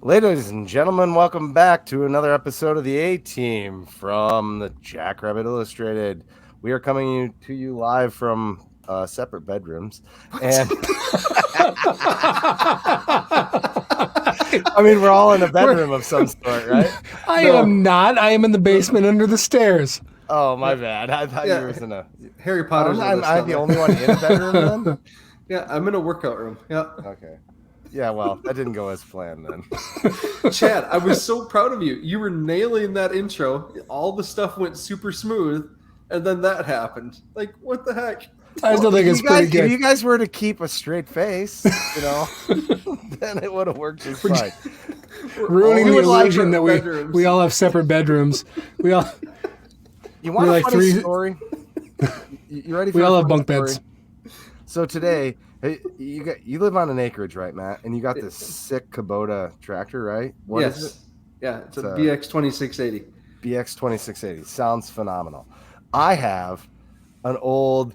Ladies and gentlemen, welcome back to another episode of the A-Team from the Jackrabbit Illustrated. We are coming to you live from separate bedrooms. And I mean, we're all in a bedroom of some sort, right? I am not. I am in the basement under the stairs. Oh, my bad. I thought you were in a... Harry Potter's I'm the only one in a bedroom then? Yeah, I'm in a workout room. Yeah. Okay. Yeah, well, that didn't go as planned then. Chad, I was so proud of you. You were nailing that intro. All the stuff went super smooth, and then that happened. Like, what the heck? I still think it's pretty good. If you guys were to keep a straight face, then it would have worked just fine. Ruining the illusion that we all have separate bedrooms. We all. You want a funny story? You ready for? We all have bunk beds. So today, you live on an acreage, right, Matt? And you got this sick Kubota tractor, right? What is it? Yeah, it's a BX 2680. BX 2680 sounds phenomenal. I have an old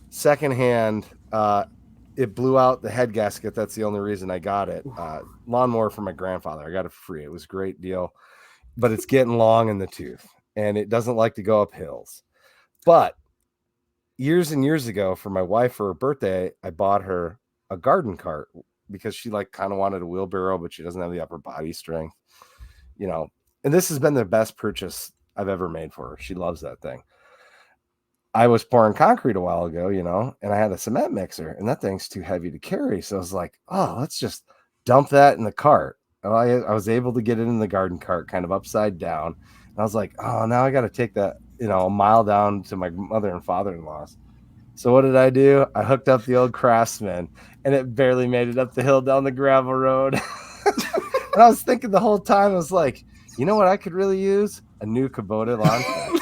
secondhand. It blew out the head gasket. That's the only reason I got it. Lawnmower for my grandfather. I got it for free. It was a great deal, but it's getting long in the tooth, and it doesn't like to go up hills. But years and years ago, for my wife for her birthday, I bought her a garden cart because she kind of wanted a wheelbarrow, but she doesn't have the upper body strength, and this has been the best purchase I've ever made for her. She loves that thing. I was pouring concrete a while ago, and I had a cement mixer, and that thing's too heavy to carry. So I was like, oh, let's just dump that in the cart. I was able to get it in the garden cart kind of upside down. And I was like, oh, now I got to take that, a mile down to my mother and father-in-law's. So what did I do? I hooked up the old Craftsman, and it barely made it up the hill down the gravel road. And I was thinking the whole time, I was like, you know what I could really use? A new Kubota lawn tractor.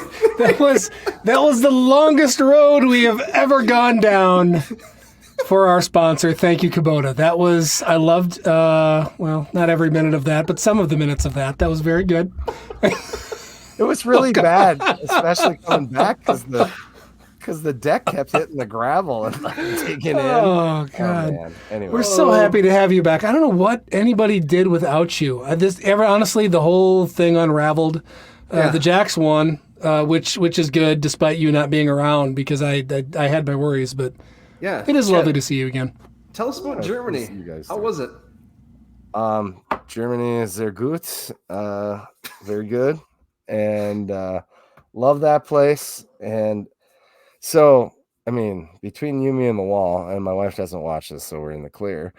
That was the longest road we have ever gone down for our sponsor. Thank you, Kubota. I loved, not every minute of that, but some of the minutes of that. That was very good. It was really bad, especially coming back because the deck kept hitting the gravel and digging in. Oh, God. Man. Anyway. We're so happy to have you back. I don't know what anybody did without you. Honestly, the whole thing unraveled. The Jacks won, which is good, despite you not being around, because I had my worries. But yeah, it is lovely to see you again. Tell us about Germany. How was it? Germany is sehr gut. Very good. And love that place. And so, I mean, between you, me, and the wall, and my wife doesn't watch this, so we're in the clear.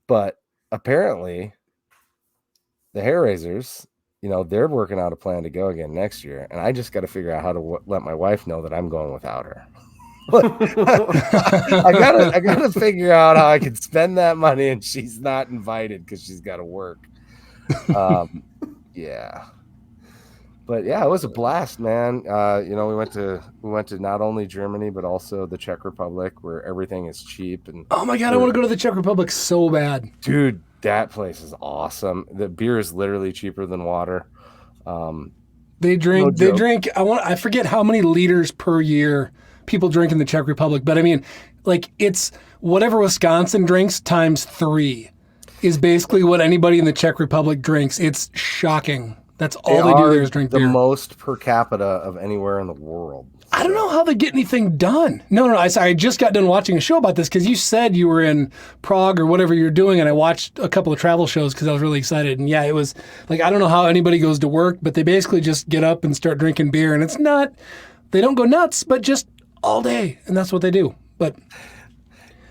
But apparently, the hair raisers, they're working out a plan to go again next year. And I just got to figure out how to let my wife know that I'm going without her. I gotta figure out how I can spend that money and she's not invited because she's got to work. Yeah. But yeah, it was a blast, man. We went to not only Germany but also the Czech Republic, where everything is cheap. And oh my God, I want to go to the Czech Republic so bad, dude. That place is awesome. The beer is literally cheaper than water. They drink. I forget how many liters per year people drink in the Czech Republic, but I mean, it's whatever Wisconsin drinks times 3 is basically what anybody in the Czech Republic drinks. It's shocking. That's all they do there is drink beer. The most per capita of anywhere in the world. I don't know how they get anything done. No. I just got done watching a show about this because you said you were in Prague or whatever you're doing, and I watched a couple of travel shows because I was really excited. And yeah, it was I don't know how anybody goes to work, but they basically just get up and start drinking beer, and it's not, they don't go nuts, but just all day, and that's what they do. But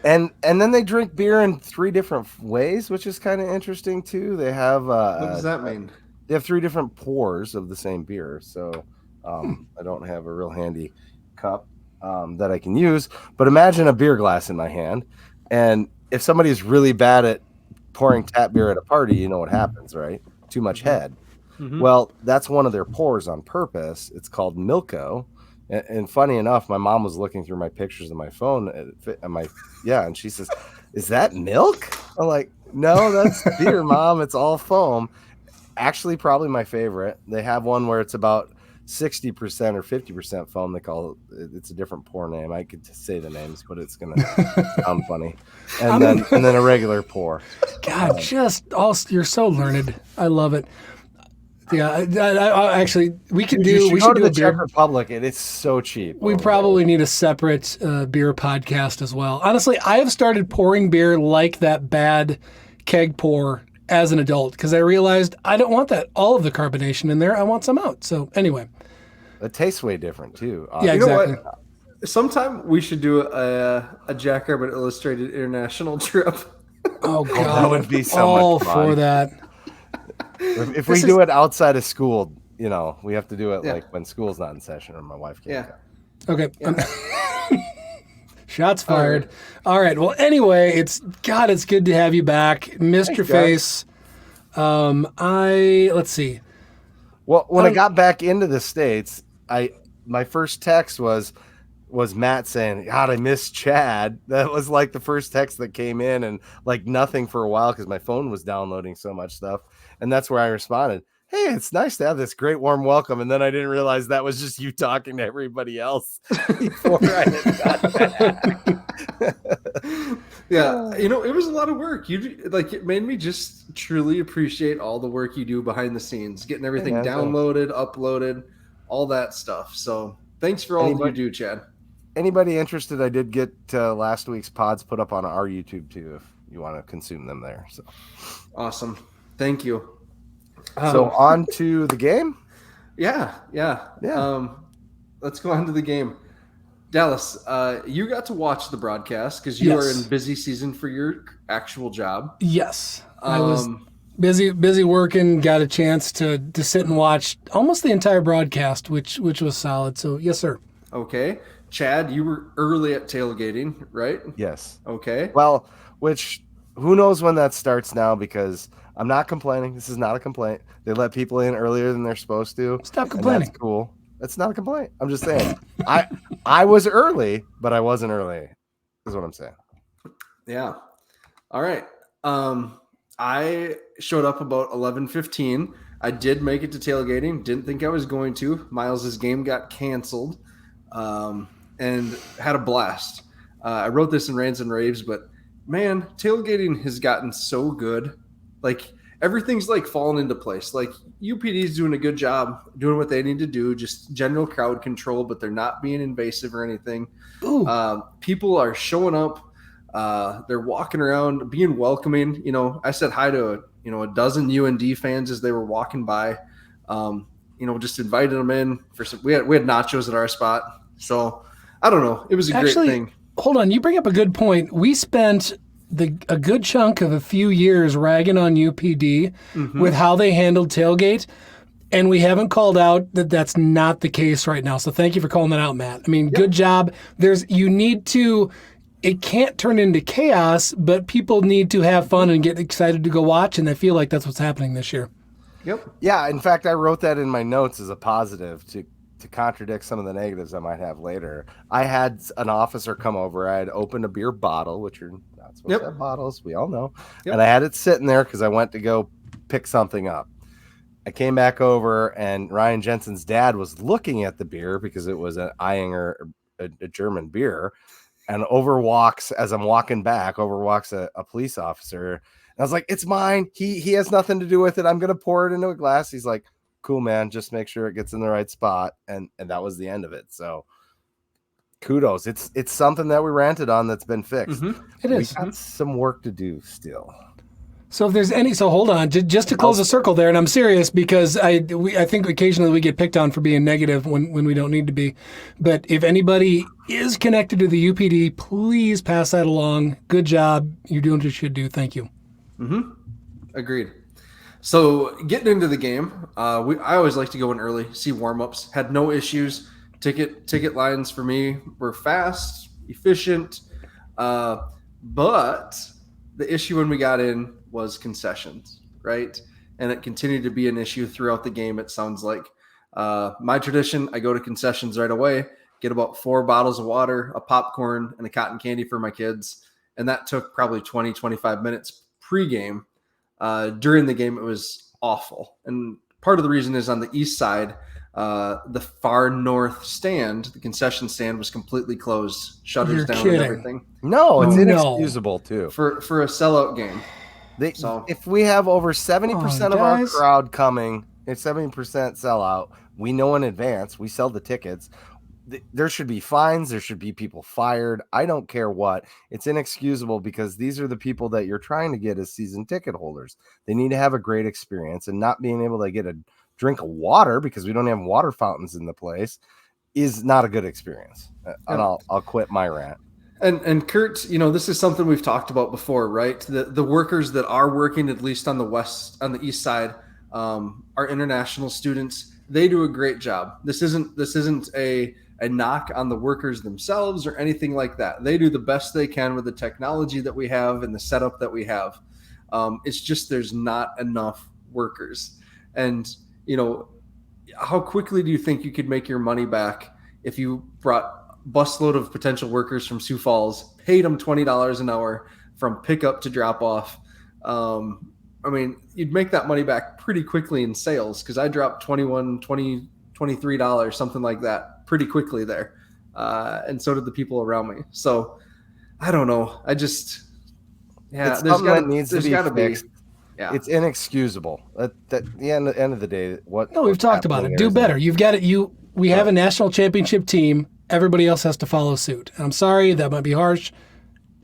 and then they drink beer in 3 different ways, which is kind of interesting too. They have what does that mean? They have 3 different pours of the same beer. So I don't have a real handy cup that I can use, but imagine a beer glass in my hand. And if somebody is really bad at pouring tap beer at a party, you know what happens, right? Too much head. Mm-hmm. Well, that's one of their pours on purpose. It's called Milko. And funny enough, my mom was looking through my pictures on my phone and she says, "Is that milk?" I'm like, "No, that's beer, Mom. It's all foam." Actually, probably my favorite. They have one where it's about 60% or 50% foam. They call it's a different pour name. I could say the names, but it's gonna sound funny. And then a regular pour. God, you're so learned. I love it. Yeah, I actually, we should go to do the a beer. Czech Republic, and it's so cheap. We probably need a separate beer podcast as well. Honestly, I have started pouring beer like that bad keg pour as an adult because I realized I don't want all of the carbonation in there. I want some out. So anyway. It tastes way different too. Yeah, exactly. You know what? Sometime we should do a Jack Carbon Illustrated international trip. Oh God, that would be so much fun. For that. If we do it outside of school, we have to do it like when school's not in session or my wife can't come. Okay. Yeah. Shots fired. All right. Well, anyway, it's good to have you back. Missed your face. Let's see. Well, when I got back into the States, my first text was Matt saying, God, I miss Chad. That was like the first text that came in, and like nothing for a while because my phone was downloading so much stuff. And that's where I responded, hey, it's nice to have this great warm welcome. And then I didn't realize that was just you talking to everybody else before I had got back. Yeah, it was a lot of work. It made me just truly appreciate all the work you do behind the scenes, getting everything downloaded, uploaded, all that stuff. So thanks for all you do, Chad. Anybody interested? I did get last week's pods put up on our YouTube too, if you want to consume them there. So awesome. Thank you. So on to the game? Yeah. Let's go on to the game. Dallas, you got to watch the broadcast because you are in busy season for your actual job. Yes. I was busy working, got a chance to sit and watch almost the entire broadcast, which was solid. So, yes, sir. Okay. Chad, you were early at tailgating, right? Yes. Okay. Well, who knows when that starts now, because I'm not complaining. This is not a complaint. They let people in earlier than they're supposed to. Stop complaining. That's cool. That's not a complaint. I'm just saying. I was early, but I wasn't early, is what I'm saying. Yeah. All right. I showed up about 11:15. I did make it to tailgating. Didn't think I was going to. Miles's game got canceled, and had a blast. I wrote this in Rants and Raves, but man, tailgating has gotten so good. Like everything's like fallen into place. Like UPD is doing a good job doing what they need to do, just general crowd control, but they're not being invasive or anything. People are showing up. They're walking around, being welcoming. I said hi to a dozen UND fans as they were walking by. Just invited them in for some. We had nachos at our spot, so I don't know. It was a great thing. Hold on, you bring up a good point. We spent a good chunk of a few years ragging on UPD with how they handled tailgate, and we haven't called out that that's not the case right now. So thank you for calling that out, Matt. I mean, good job. It can't turn into chaos, but people need to have fun and get excited to go watch, and I feel like that's what's happening this year. Yep. Yeah, in fact, I wrote that in my notes as a positive to contradict some of the negatives I might have later. I had an officer come over. I had opened a beer bottle, which you're not supposed to have bottles, we all know. Yep. And I had it sitting there because I went to go pick something up. I came back over, and Ryan Jensen's dad was looking at the beer because it was an Eyinger, a German beer. And as I'm walking back, a police officer. And I was like, it's mine. He has nothing to do with it. I'm going to pour it into a glass. He's like, cool, man. Just make sure it gets in the right spot. And that was the end of it. So kudos. It's something that we ranted on that's been fixed. It is. We got some work to do still. So if there's hold on, just to close the circle there, and I'm serious because I think occasionally we get picked on for being negative when we don't need to be. But if anybody is connected to the UPD, please pass that along. Good job. You're doing what you should do. Thank you. Agreed. So getting into the game, I always like to go in early, see warm-ups. Had no issues. Ticket lines for me were fast, efficient, but the issue when we got in was concessions, right? And it continued to be an issue throughout the game, it sounds like. My tradition, I go to concessions right away, get about 4 bottles of water, a popcorn, and a cotton candy for my kids. And that took probably 20, 25 minutes pre-game. During the game, it was awful. And part of the reason is on the east side, the far north stand, the concession stand, was completely closed, shutters You're down kidding. and everything No, it's No. inexcusable too. for a sellout game. So if we have over 70% of our guys. crowd coming, it's 70% sellout. We know in advance. We sell the tickets. There should be fines. There should be people fired. I don't care what. It's inexcusable because these are the people that you're trying to get as season ticket holders. They need to have a great experience, and not being able to get a drink of water because we don't have water fountains in the place is not a good experience. And I'll quit my rant. And Kurt, this is something we've talked about before, right? The workers that are working, at least on the east side, are international students. They do a great job. This isn't a knock on the workers themselves or anything like that. They do the best they can with the technology that we have and the setup that we have. It's just there's not enough workers. And, how quickly do you think you could make your money back if you brought busload of potential workers from Sioux Falls, paid them $20 an hour from pickup to drop off? You'd make that money back pretty quickly in sales, because I dropped $21, $20, $23, something like that, pretty quickly there. And so did the people around me. So I don't know. It's something that needs to be fixed. Yeah. It's inexcusable. At the end of the day, we've talked about it. Do better. You've got it. We have a national championship team. Everybody else has to follow suit. And I'm sorry, that might be harsh.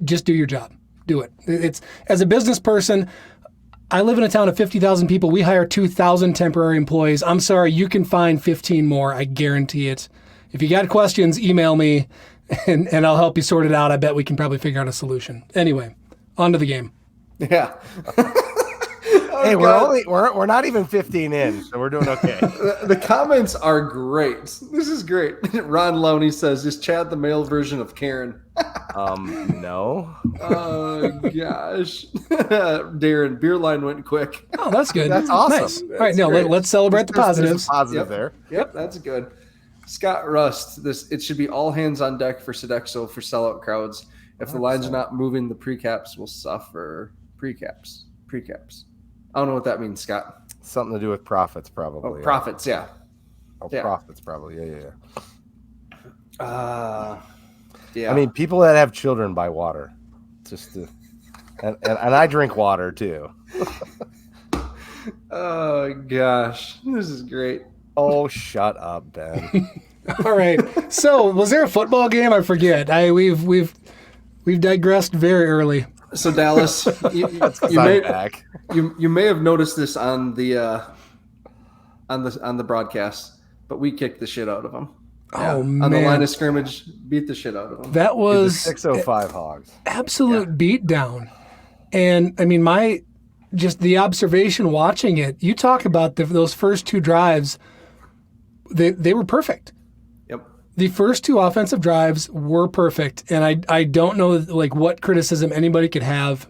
Just do your job. Do it. It's, as a business person, I live in a town of 50,000 people. We hire 2,000 temporary employees. I'm sorry, you can find 15 more. I guarantee it. If you got questions, email me and I'll help you sort it out. I bet we can probably figure out a solution. Anyway, on to the game. Yeah. Hey, we're not even 15 in, so we're doing okay. The comments are great. This is great. Ron Lowney says, "Is Chad the male version of Karen?" No. Oh gosh. Darren, beer line went quick. Oh, that's good. That's awesome. Nice. All right, now let's celebrate the positives. Positive there. Yep, that's good. Scott Rust, it should be all hands on deck for Sodexo for sellout crowds. If the lines are not moving, the precaps will suffer. Precaps. I don't know what that means, Scott. Something to do with profits, probably. Oh, profits, yeah. Yeah. Profits, probably. Yeah. Yeah. I mean, people that have children buy water, and I drink water too. Oh gosh, this is great. Oh, shut up, Ben. All right. So, was there a football game? I forget. We've digressed very early. So Dallas, you may have noticed this on the broadcast, but we kicked the shit out of them. Oh, man. On the line of scrimmage, beat the shit out of them. That was the 605 Hogs. Absolute beatdown. And I mean, just the observation watching it, you talk about those first two drives, they were perfect. Yep. The first two offensive drives were perfect. And I don't know what criticism anybody could have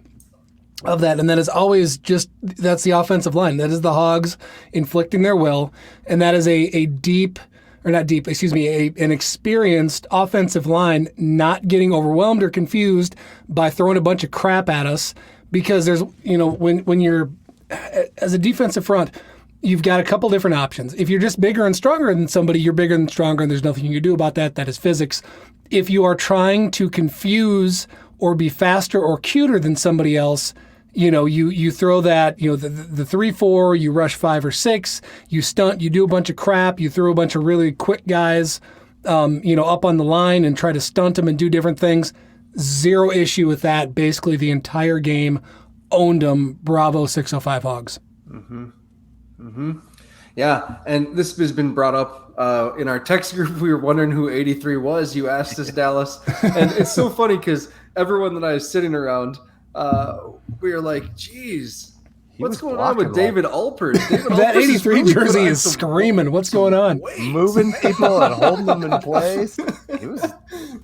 of that. And that is always that's the offensive line. That is the Hogs inflicting their will. And that is an experienced offensive line not getting overwhelmed or confused by throwing a bunch of crap at us, because there's, when you're as a defensive front, you've got a couple different options. If you're just bigger and stronger than somebody, you're bigger and stronger, and there's nothing you can do about that. That is physics. If you are trying to confuse or be faster or cuter than somebody else, you throw that, the 3-4, you rush 5 or 6, you stunt, you do a bunch of crap, you throw a bunch of really quick guys, up on the line and try to stunt them and do different things. Zero issue with that. Basically, the entire game owned them. Bravo, 605 Hogs. Mm-hmm. Mm-hmm. Yeah, and this has been brought up in our text group. We were wondering who 83 was. You asked us, Dallas. And it's so funny because everyone that I was sitting around, we were like, geez, what's going on with David Alpert? That 83 really jersey is screaming. What's going on? Moving people and holding them in place.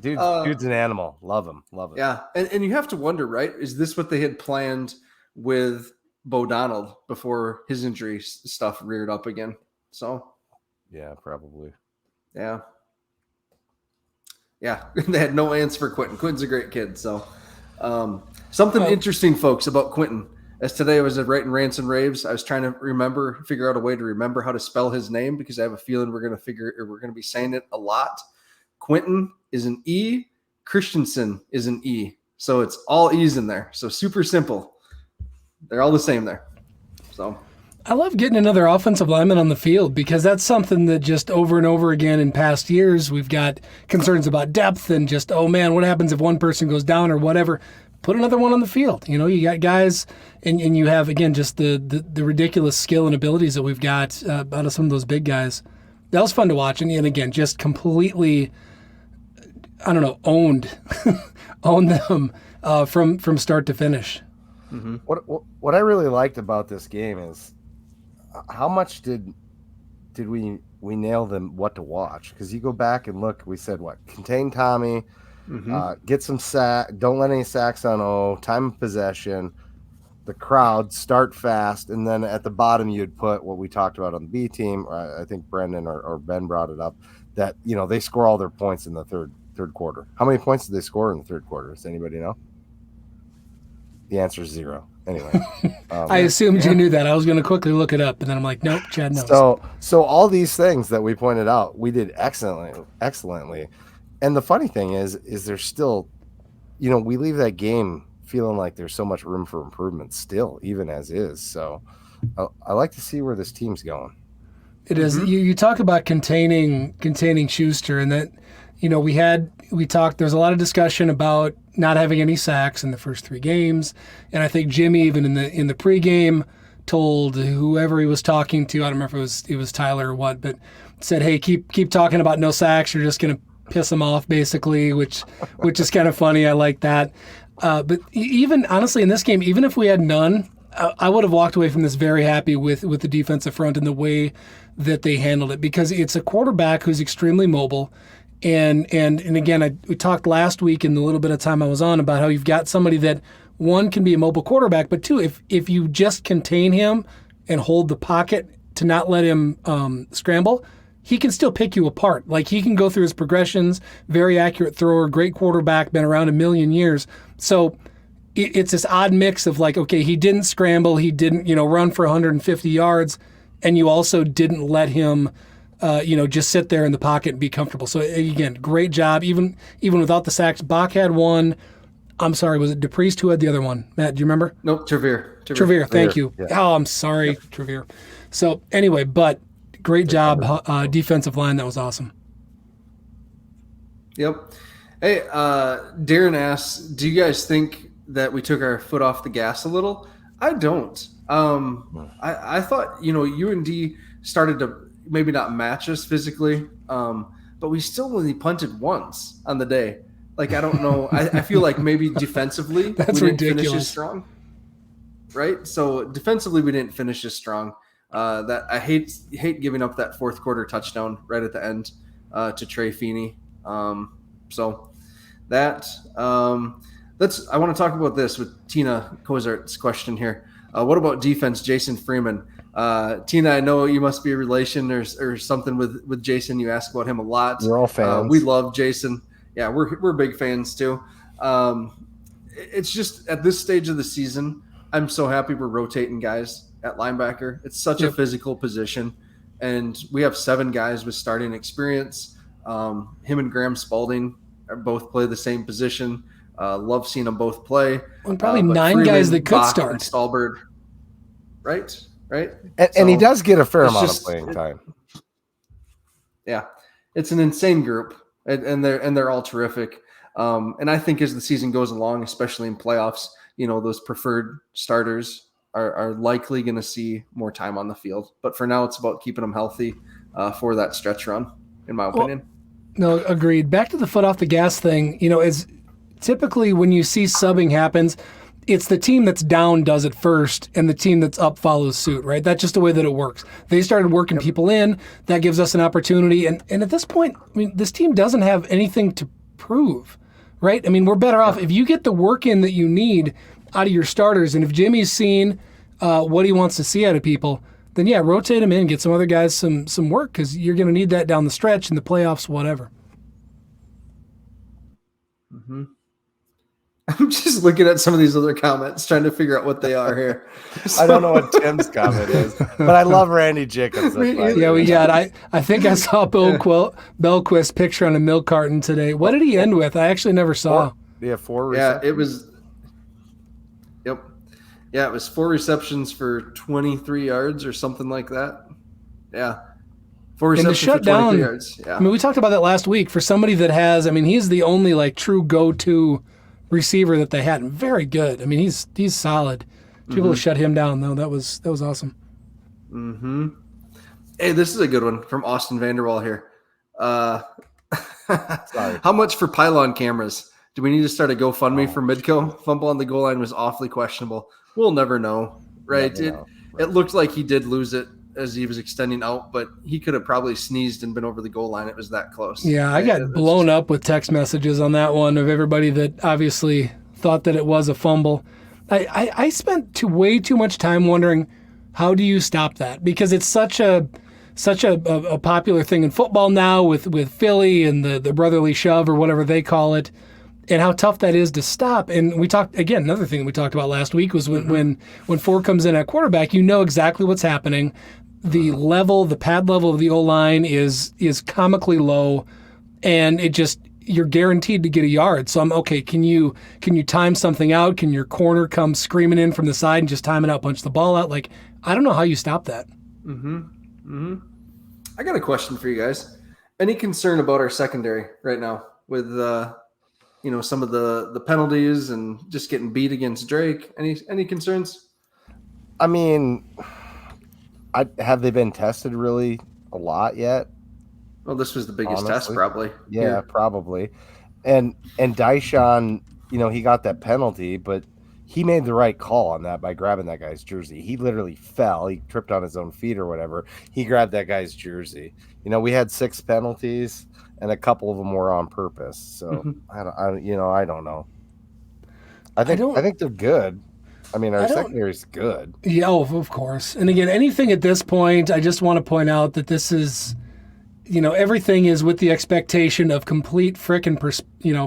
Dude's an animal. Love him. Yeah, and you have to wonder, right? Is this what they had planned with Bo Donald before his injury stuff reared up again? So, yeah, probably. Yeah. They had no answer for Quentin. Quentin's a great kid. So, something interesting, folks, about Quentin. As today I was writing rants and raves, I was trying to figure out a way to remember how to spell his name because I have a feeling we're going to be saying it a lot. Quentin is an E. Christensen is an E. So it's all E's in there. So super simple. They're all the same there. So I love getting another offensive lineman on the field because that's something that just over and over again in past years, we've got concerns about depth and just, oh man, what happens if one person goes down or whatever? Put another one on the field. You know, you got guys and you have, again, just the ridiculous skill and abilities that we've got out of some of those big guys. That was fun to watch. And again, just completely, I don't know, owned them from start to finish. Mm-hmm. What I really liked about this game is how much did we nail them what to watch? Because you go back and look, we said what? Contain Tommy, get some sack, don't let any sacks on O, time of possession, the crowd, start fast, and then at the bottom you'd put what we talked about on the B team. I think Brendan or Ben brought it up that they score all their points in the third quarter. How many points did they score in the third quarter? Does anybody know? The answer is 0. Anyway, I assumed you knew that. I was going to quickly look it up, and then I'm like, nope, Chad knows. So all these things that we pointed out, we did excellently. And the funny thing is there's still, we leave that game feeling like there's so much room for improvement still, even as is. So I like to see where this team's going. It is. You talk about containing Schuster, and that, we talked, there's a lot of discussion about not having any sacks in the first 3 games. And I think Jimmy, even in the pregame, told whoever he was talking to, I don't remember if it was Tyler or what, but said, hey, keep talking about no sacks. You're just going to piss them off, basically, which is kind of funny. I like that. But even, honestly, in this game, even if we had none, I would have walked away from this very happy with the defensive front and the way that they handled it, because it's a quarterback who's extremely mobile. And again, we talked last week in the little bit of time I was on about how you've got somebody that, one, can be a mobile quarterback, but two, if you just contain him and hold the pocket to not let him scramble, he can still pick you apart. Like, he can go through his progressions, very accurate thrower, great quarterback, been around a million years. So it's this odd mix of like, okay, he didn't scramble, he didn't, run for 150 yards, and you also didn't let him just sit there in the pocket and be comfortable. So again, great job. Even without the sacks, Bach had one. I'm sorry, was it DePriest who had the other one? Matt, do you remember? Nope, Trevere, thank you. Yeah. Oh, I'm sorry, Trevere. So anyway, but great job, defensive line. That was awesome. Yep. Hey, Darren asks, do you guys think that we took our foot off the gas a little? I don't. I thought, UND started to maybe not match us physically, but we still only punted once on the day. Like, I don't know. I feel like maybe defensively That's we didn't ridiculous. finish as strong, right? So defensively we didn't finish as strong. That I hate giving up that fourth quarter touchdown right at the end to Trey Feeney. So that I want to talk about this with Tina Kozart's question here. What about defense, Jason Freeman? Tina, I know you must be a relation or something with Jason. You ask about him a lot. We're all fans. We love Jason. Yeah, we're big fans too. It's just at this stage of the season, I'm so happy we're rotating guys at linebacker. It's such a physical position, and we have 7 guys with starting experience. Him and Graham Spalding both play the same position. Love seeing them both play. And probably 9 Freeman, guys that could Bach, start. and Stallbird. Right. And he does get a fair it's amount just- of playing time. Yeah, it's an insane group, and they're all terrific. And I think as the season goes along, especially in playoffs, those preferred starters are likely going to see more time on the field. But for now, it's about keeping them healthy for that stretch run, in my opinion. No, agreed. Back to the foot off the gas thing, is typically when you see subbing happens, it's the team that's down does it first, and the team that's up follows suit, right? That's just the way that it works. They started working people in. That gives us an opportunity. And at this point, this team doesn't have anything to prove, right? We're better off if you get the work in that you need out of your starters, and if Jimmy's seen what he wants to see out of people, then rotate him in, get some other guys some work, because you're going to need that down the stretch in the playoffs, whatever. Mm-hmm. I'm just looking at some of these other comments, trying to figure out what they are here. I don't know what Tim's comment is, but I love Randy Jacobs. Yeah, we got. I think I saw Belquist's picture on a milk carton today. What did he end with? I actually never saw. Four. Yeah, it was. Yep. Yeah, it was 4 receptions for 23 yards or something like that. Yeah. 4 receptions for 23 yards. Yeah. I mean, we talked about that last week. For somebody that has, I mean, he's the only like true go-to receiver that they had. And very good. I mean, he's solid. People to shut him down though. That was awesome. Mm-hmm. Hey, this is a good one from Austin Vanderwall here. Sorry. How much for pylon cameras? Do we need to start a GoFundMe for Midco? Fumble on the goal line was awfully questionable. We'll never know, right? It looked like he did lose it as he was extending out, but he could have probably sneezed and been over the goal line. It was that close. Yeah, I got blown up with text messages on that one of everybody that obviously thought that it was a fumble. I spent way too much time wondering, how do you stop that? Because it's such a popular thing in football now with Philly and the brotherly shove or whatever they call it, and how tough that is to stop. And we talked, again, another thing we talked about last week was when Ford comes in at quarterback, you know exactly what's happening. The pad level of the O-line is comically low, and you're guaranteed to get a yard. So I'm okay. Can you time something out? Can your corner come screaming in from the side and just time it out, punch the ball out? Like, I don't know how you stop that. I got a question for you guys. Any concern about our secondary right now with some of the penalties and just getting beat against Drake? Any concerns? I mean, have they been tested really a lot yet? Well, this was the biggest Honestly. test, probably. Yeah, probably. And Dyshon, he got that penalty, but he made the right call on that by grabbing that guy's jersey. He literally fell. He tripped on his own feet or whatever. He grabbed that guy's jersey. We had 6 penalties, and a couple of them were on purpose. So I don't know. I think they're good. I mean, our secondary's good. Yeah, of course. And again, anything at this point, I just want to point out that this is, everything is with the expectation of complete frickin'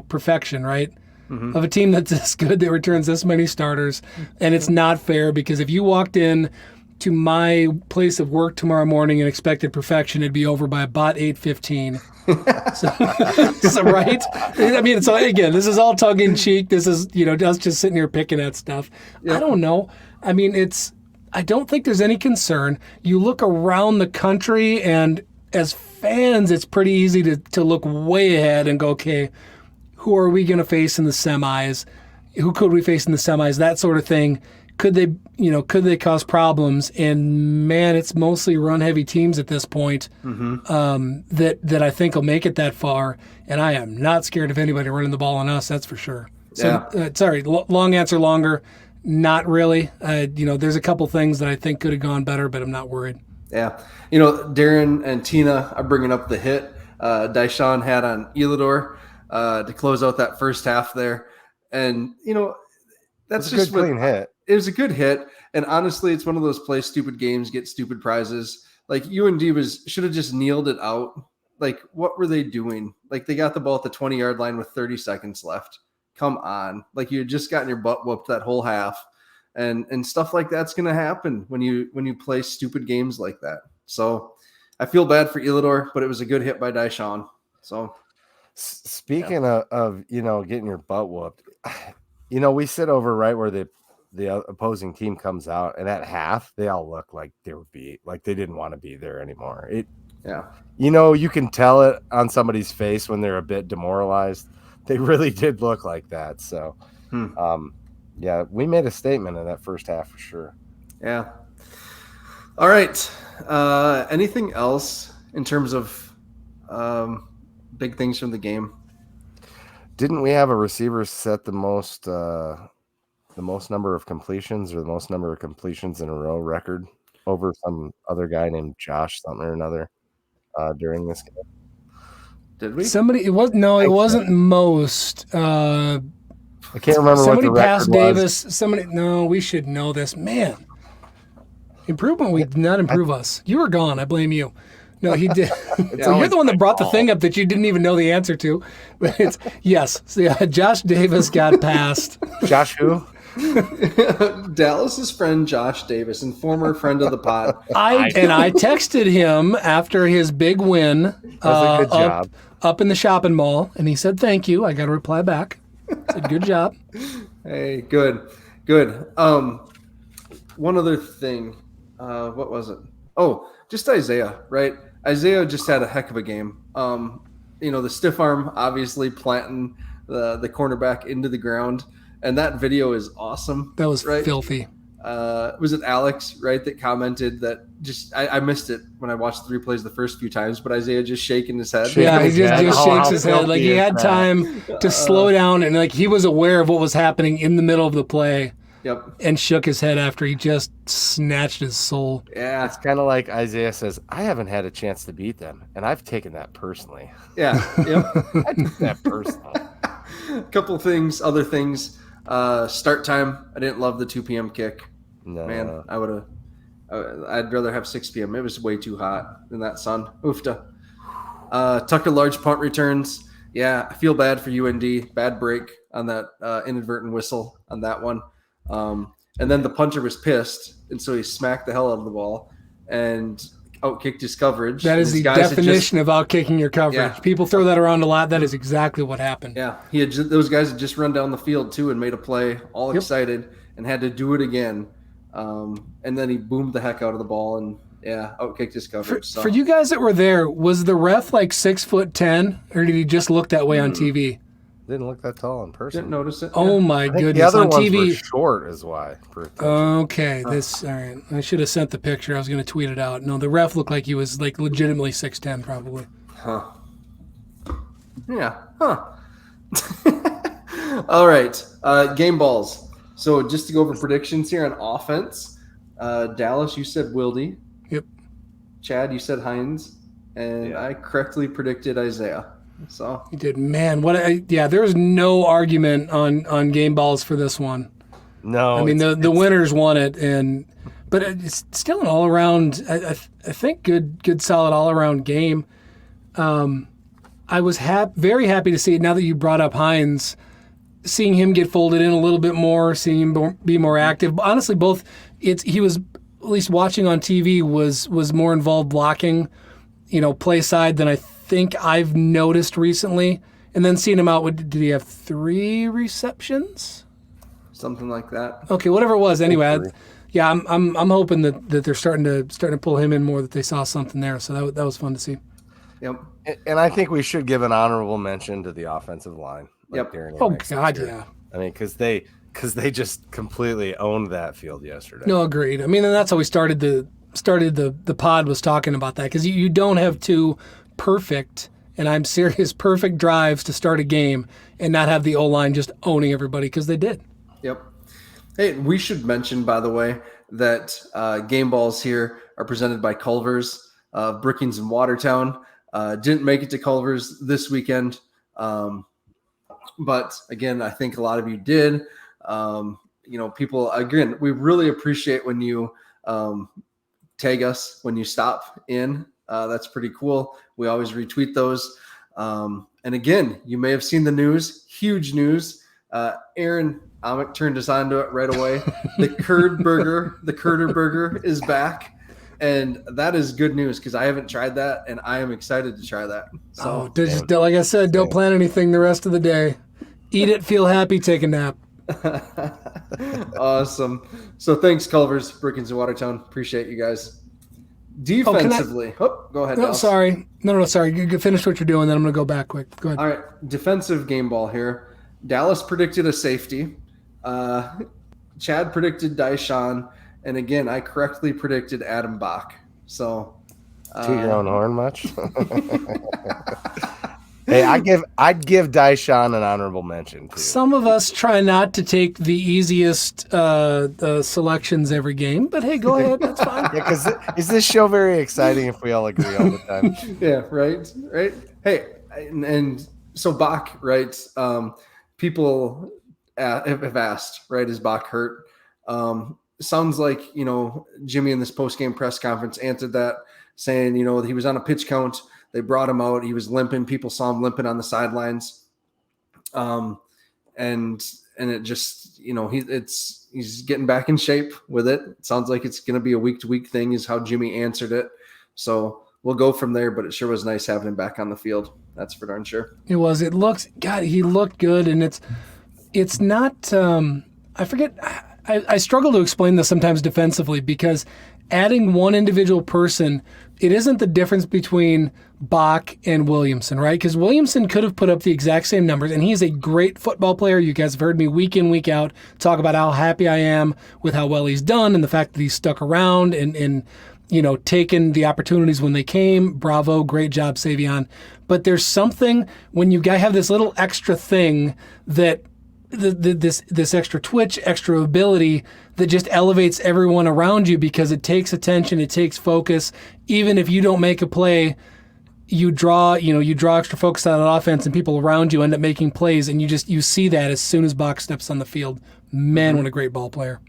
perfection, right? Of a team that's this good that returns this many starters. And it's not fair, because if you walked in to my place of work tomorrow morning and expected perfection, it'd be over by about 8:15. So right? I mean, so again, this is all tongue in cheek. This is, us just sitting here picking at stuff. Yep. I don't know. I mean, I don't think there's any concern. You look around the country, and as fans, it's pretty easy to look way ahead and go, okay, who are we going to face in the semis? Who could we face in the semis? That sort of thing. Could they cause problems? And man, it's mostly run-heavy teams at this point that I think will make it that far. And I am not scared of anybody running the ball on us. That's for sure. So, sorry, long answer longer. Not really. There's a couple things that I think could have gone better, but I'm not worried. Yeah. Darren and Tina are bringing up the hit Dyshon had on Elidor to close out that first half there. And, that's just a good clean hit. It was a good hit. And honestly, it's one of those play stupid games, get stupid prizes. Like UND should have just kneeled it out. Like, what were they doing? Like, they got the ball at the 20-yard line with 30 seconds left. Come on. Like, you had just gotten your butt whooped that whole half. And stuff like that's going to happen when you play stupid games like that. So I feel bad for Elidor, but it was a good hit by Dyshon. So speaking of getting your butt whooped, we sit over right where the opposing team comes out, and at half they all look like they were beat, like they didn't want to be there anymore. You can tell it on somebody's face when they're a bit demoralized. They really did look like that. So yeah, we made a statement in that first half for sure. Yeah. All right. Anything else in terms of big things from the game? Didn't we have a receiver set the most number of completions, or the most number of completions in a row record over some other guy named Josh something or another during this game? Did we? It wasn't most. I can't remember somebody what the passed record Davis. was. No, we should know this. Man. Improvement, we did not improve us. You were gone. I blame you. No, he did. So you're always the one that my brought the fault. thing up that you didn't even know the answer to. But it's yes. So yeah, Josh Davis got passed. Josh who? Dallas's friend Josh Davis and former friend of the pod. I texted him after his big win. That was a good job. Up in the shopping mall, and he said thank you. I got a reply back. Said good job. Hey, good. One other thing. What was it? Oh, just Isaiah, right? Isaiah just had a heck of a game. The stiff arm obviously planting the cornerback into the ground, and that video is awesome. That was right? filthy. Was it Alex, right, that commented that I missed it when I watched the replays the first few times, but Isaiah just shaking his head. Yeah, he just How shakes his head. Like he filthy had is time to slow down, and like he was aware of what was happening in the middle of the play. Yep. And shook his head after he just snatched his soul. Yeah. It's kind of like Isaiah says, I haven't had a chance to beat them, and I've taken that personally. Yeah. Yep. I took that personally. Couple things, other things. Start time. I didn't love the 2 p.m. kick. No. Man, I'd rather have 6 p.m. It was way too hot in that sun. Oofta. Tucker large punt returns. Yeah, I feel bad for UND. Bad break on that inadvertent whistle on that one. And then the punter was pissed, and so he smacked the hell out of the ball and outkicked his coverage. That is the definition of outkicking your coverage. Yeah. People throw that around a lot. That is exactly what happened. Yeah, those guys had just run down the field too and made a play, all excited, and had to do it again. And then he boomed the heck out of the ball and outkicked his coverage. For you guys that were there, was the ref like 6'10", or did he just look that way on TV? Didn't look that tall in person. Didn't notice it. Oh my I think goodness! the other on ones TV, were short is why. Okay, all right. I should have sent the picture. I was going to tweet it out. No, the ref looked like he was like legitimately 6'10", probably. Huh. Yeah. Huh. All right. Game balls. So just to go over predictions here on offense, Dallas, you said Wildy. Yep. Chad, you said Hines, and I correctly predicted Isaiah. So You did, man. There's no argument on game balls for this one. No. I mean the winners won it, but it's still an all around. I think good solid all around game. I was very happy to see it now that you brought up Hines. Seeing him get folded in a little bit more, seeing him be more active. Honestly, he was, at least watching on TV, was more involved blocking, play side than I think I've noticed recently. And then seeing him out, did he have 3 receptions? something like that. Okay, whatever it was. Anyway, I'm hoping that they're starting to pull him in more, that they saw something there. So that was fun to see. Yep. And I think we should give an honorable mention to the offensive line. Yep. Oh God, yeah. I mean, because they just completely owned that field yesterday. No, agreed. I mean, and that's how we started the pod, was talking about that, because you don't have 2 perfect, and I'm serious, perfect drives to start a game and not have the O-line just owning everybody, because they did. Yep. Hey, we should mention, by the way, that game balls here are presented by Culver's, Brookings and Watertown. Didn't make it to Culver's this weekend. But again, I think a lot of you did. People, again, we really appreciate when you tag us when you stop in. That's pretty cool. We always retweet those. And again, you may have seen the news, huge news. Aaron Amick turned us on to it right away. The Curd Burger is back. And that is good news, because I haven't tried that, and I am excited to try that. So, like I said, don't plan anything the rest of the day. Eat it, feel happy, take a nap. Awesome. So thanks, Culver's, Brookings and Watertown. Appreciate you guys. Defensively. Go ahead. No, Dallas. sorry. No, sorry. You finish what you're doing, then I'm going to go back quick. Go ahead. All right. Defensive game ball here. Dallas predicted a safety. Chad predicted Daishan. And again, I correctly predicted Adam Bach. So, toot your own horn much? Hey, I'd give Daishan an honorable mention too. Some of us try not to take the easiest selections every game, but hey, go ahead. That's fine. Yeah, because is this show very exciting if we all agree all the time? Yeah, right. Hey, and so Bach, right? People have asked, right? Is Bach hurt? sounds like, Jimmy in this post-game press conference answered that saying, he was on a pitch count. They brought him out. He was limping. People saw him limping on the sidelines. And it just, he's getting back in shape with it. It sounds like it's going to be a week-to-week thing is how Jimmy answered it. So we'll go from there, but it sure was nice having him back on the field. That's for darn sure. It was. It looks. God, he looked good, and it's not. I forget. I struggle to explain this sometimes defensively because adding one individual person, it isn't the difference between Bach and Williamson, right? Because Williamson could have put up the exact same numbers, and he's a great football player. You guys have heard me week in, week out talk about how happy I am with how well he's done and the fact that he's stuck around and taken the opportunities when they came. Bravo, great job, Savion. But there's something when you have this little extra thing that this extra twitch, extra ability that just elevates everyone around you because it takes attention, it takes focus. Even if you don't make a play, you draw extra focus out of the offense and people around you end up making plays, and you see that as soon as Bach steps on the field. Man, what a great ball player.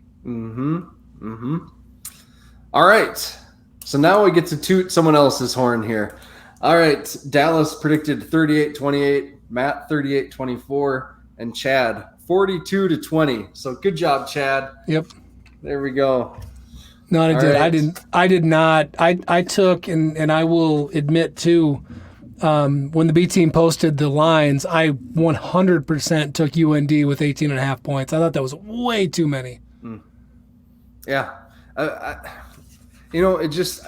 All right. So now we get to toot someone else's horn here. All right. Dallas predicted 38-28, Matt 38-24, and Chad 42-20. So good job, Chad. Yep. There we go. No, I did. Right. I did not. I took, and I will admit too, when the B team posted the lines, I 100% took UND with 18.5 points. I thought that was way too many. Yeah. It just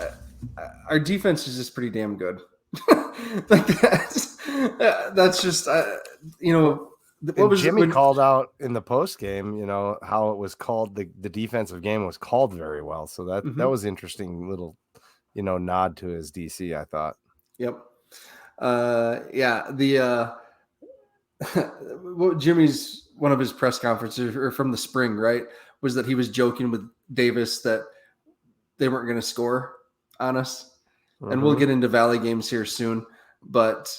our defense is just pretty damn good. Like that's just what was Jimmy called out in the post game, how it was called, the defensive game was called very well. So that was interesting little, nod to his DC, I thought. Yep. What Jimmy's one of his press conferences or from the spring, right, was that he was joking with Davis that they weren't going to score on us. And we'll get into Valley games here soon, but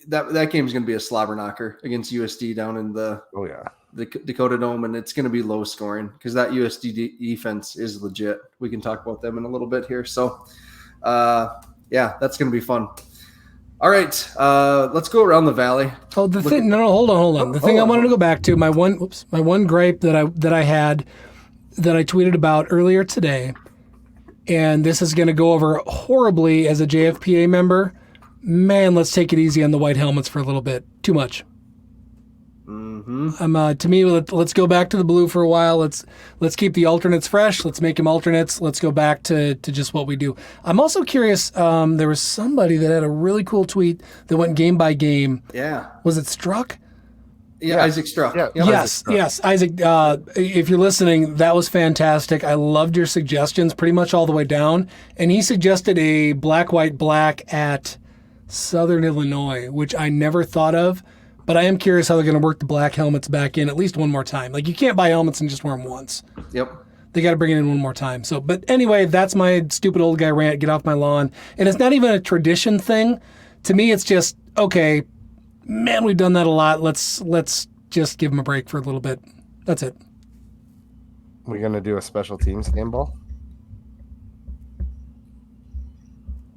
that game is going to be a slobber knocker against USD down in the Dakota Dome, and it's going to be low scoring because that USD defense is legit. We can talk about them in a little bit here. So, that's going to be fun. All right, let's go around the Valley. Oh, hold on. The thing I wanted to go back to, my one gripe that I had that I tweeted about earlier today, and this is going to go over horribly as a JFPA member. Man, let's take it easy on the white helmets for a little bit. Too much. To me, let's go back to the blue for a while. Let's keep the alternates fresh. Let's make them alternates. Let's go back to just what we do. I'm also curious. There was somebody that had a really cool tweet that went game by game. Yeah. Was it Struck? Yeah, Isaac Struck. Yeah. Yes, Isaac. If you're listening, that was fantastic. I loved your suggestions pretty much all the way down. And he suggested a black, white, black at Southern Illinois, which I never thought of. But I am curious how they're going to work the black helmets back in at least one more time. Like, you can't buy helmets and just wear them once. Yep. They got to bring it in one more time. So, but anyway, that's my stupid old guy rant. Get off my lawn. And it's not even a tradition thing. To me, it's just, okay, man, we've done that a lot. Let's just give them a break for a little bit. That's it. We're going to do a special teams game ball?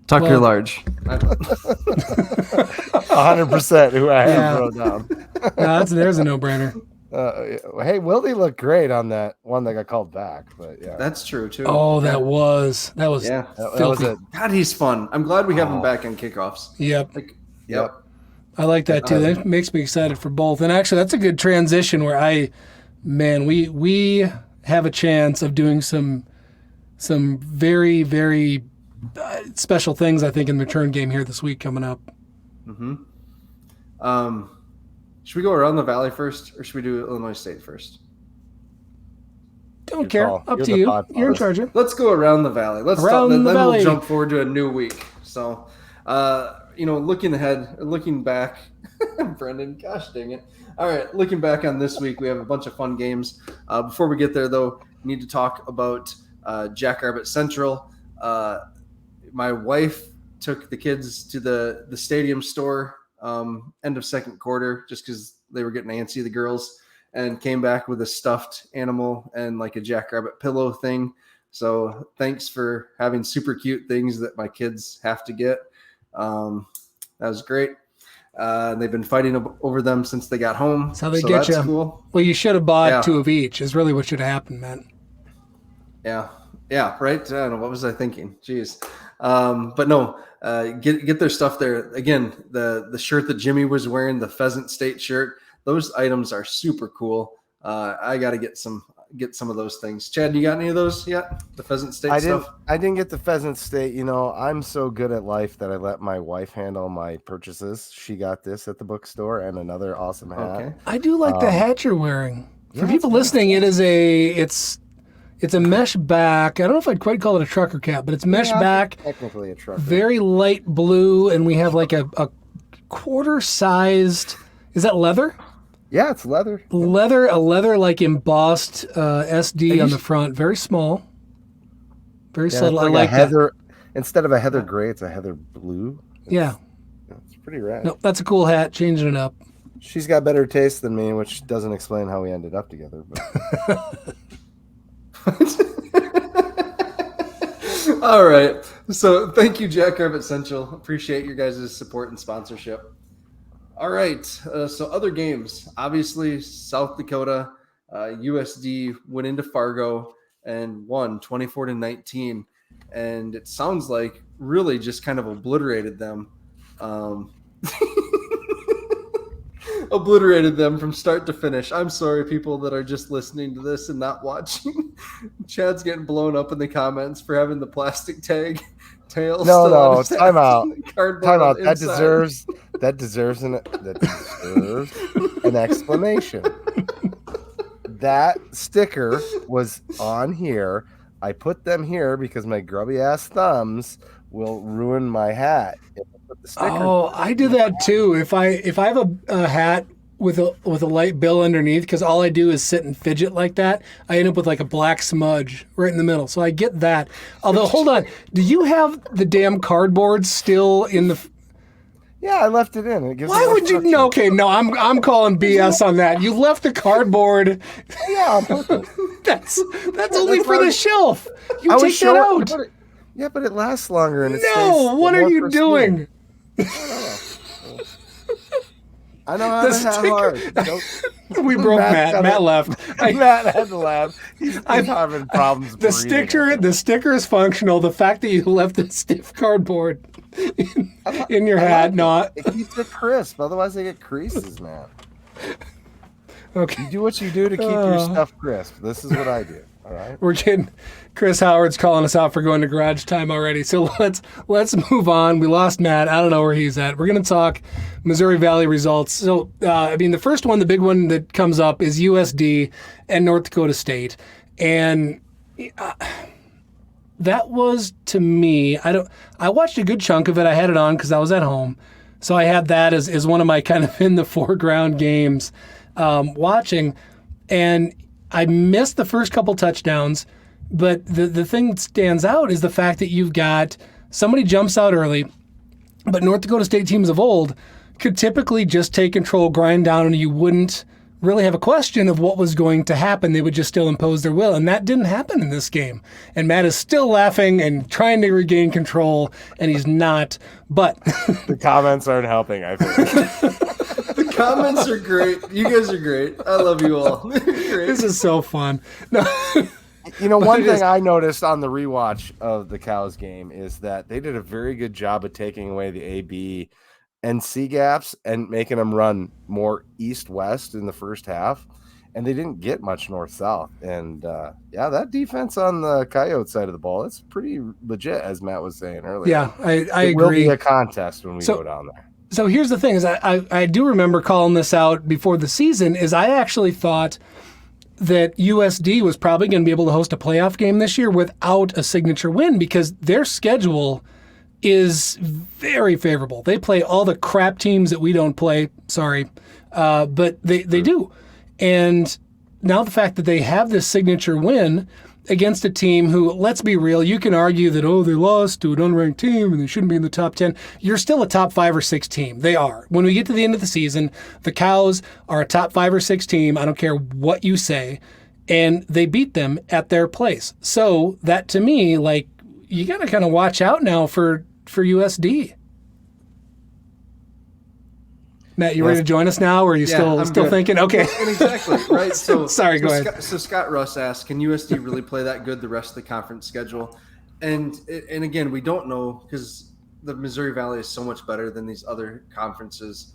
Tucker Large. 100% who I have wrote down. There's a no-brainer. Hey, Wildy looked great on that one that got called back, but yeah. That's true, too. Oh, that was filthy. That was it. God, he's fun. I'm glad we have him back on kickoffs. Yep. Yep. I like that, too. That makes me excited for both. And actually, that's a good transition where we have a chance of doing some very, very special things, I think, in the return game here this week coming up. Should we go around the Valley first, or should we do Illinois State first? Don't care. Up to you. You're in charge. Let's go around the Valley. Then we'll jump forward to a new week. So, looking back, Brendan, gosh dang it. All right, looking back on this week, we have a bunch of fun games. Before we get there, though, we need to talk about Jackrabbit Central. My wife took the kids to the stadium store end of second quarter just because they were getting antsy, the girls. and came back with a stuffed animal and like a jackrabbit pillow thing. So thanks for having super cute things that my kids have to get. That was great. They've been fighting over them since they got home. That's how they get you. Cool. Well, you should have bought 2 of each is really what should have happened, man. Yeah, right. I don't know, what was I thinking? Jeez. But no, get their stuff there. Again, the shirt that Jimmy was wearing, the Pheasant State shirt, those items are super cool. I got to get some of those things. Chad, you got any of those yet? The Pheasant State stuff? I didn't get the Pheasant State. I'm so good at life that I let my wife handle my purchases. She got this at the bookstore and another awesome hat. Okay. I do like the hat you're wearing. For people listening, it's a mesh back. I don't know if I'd quite call it a trucker cap, but it's mesh back. Technically a trucker. Very light blue, and we have like a quarter-sized. Is that leather? Yeah, it's leather. A leather like embossed SD on the front. Very small. Very subtle. Like I like that. Instead of a heather gray, it's a heather blue. It's pretty rad. No, that's a cool hat. Changing it up. She's got better taste than me, which doesn't explain how we ended up together. But. All right. So thank you, Jackrabbit Central. Appreciate your guys' support and sponsorship. All right. So other games. Obviously, South Dakota, USD went into Fargo and won 24-19. And it sounds like really just kind of obliterated them. Obliterated them from start to finish. I'm sorry, people that are just listening to this and not watching. Chad's getting blown up in the comments for having the plastic tag tail. No, time out. Inside. That deserves an explanation. That sticker was on here. I put them here because my grubby ass thumbs will ruin my hat. I do that too. If I have a hat with a light bill underneath, because all I do is sit and fidget like that, I end up with like a black smudge right in the middle. So I get that. Although, hold on, do you have the damn cardboard still in the? Yeah, I left it in. Why would you? No, okay, no, I'm calling BS on that. You left the cardboard. Yeah, on purpose. That's only for the shelf. You take that out. Yeah, but it lasts longer and it No, what are you doing? I know how to have hard. We broke Matt. Matt left. Matt had to laugh. He's having problems. The sticker is functional. The fact that you left the stiff cardboard in your hat, not. It keeps it crisp. Otherwise, they get creases, man. Okay. You do what you do to keep your stuff crisp. This is what I do. All right. We're getting Chris Howard's calling us out for going to garage time already. So let's move on. We lost Matt. I don't know where he's at. We're going to talk Missouri Valley results. So the first one, the big one that comes up is USD and North Dakota State, and that was, to me, I watched a good chunk of it. I had it on because I was at home, so I had that as one of my kind of in the foreground games watching, and I missed the first couple touchdowns, but the thing that stands out is the fact that you've got somebody jumps out early, but North Dakota State teams of old could typically just take control, grind down, and you wouldn't really have a question of what was going to happen. They would just still impose their will, and that didn't happen in this game. And Matt is still laughing and trying to regain control, and he's not, but... The comments aren't helping, I think. Comments are great. You guys are great. I love you all. This is so fun. No. One thing I noticed on the rewatch of the Cows game is that they did a very good job of taking away the A, B, and C gaps and making them run more east-west in the first half. And they didn't get much north-south. And, that defense on the Coyote side of the ball, it's pretty legit, as Matt was saying earlier. Yeah, I agree. It will be a contest when we go down there. So here's the thing: is I do remember calling this out before the season. Is I actually thought that USD was probably going to be able to host a playoff game this year without a signature win because their schedule is very favorable. They play all the crap teams that we don't play. Sorry, but they do. And now the fact that they have this signature win, against a team who, let's be real, you can argue that, they lost to an unranked team and they shouldn't be in the top 10. You're still a top 5 or 6 team. They are. When we get to the end of the season, the Cows are a top 5 or 6 team. I don't care what you say. And they beat them at their place. So that, to me, like, you got to kind of watch out now for USD. Matt, you ready to join us now, or are you still thinking? Okay. And exactly, right? So sorry, go ahead. So Scott Russ asked, can USD really play that good the rest of the conference schedule? And again, we don't know because the Missouri Valley is so much better than these other conferences.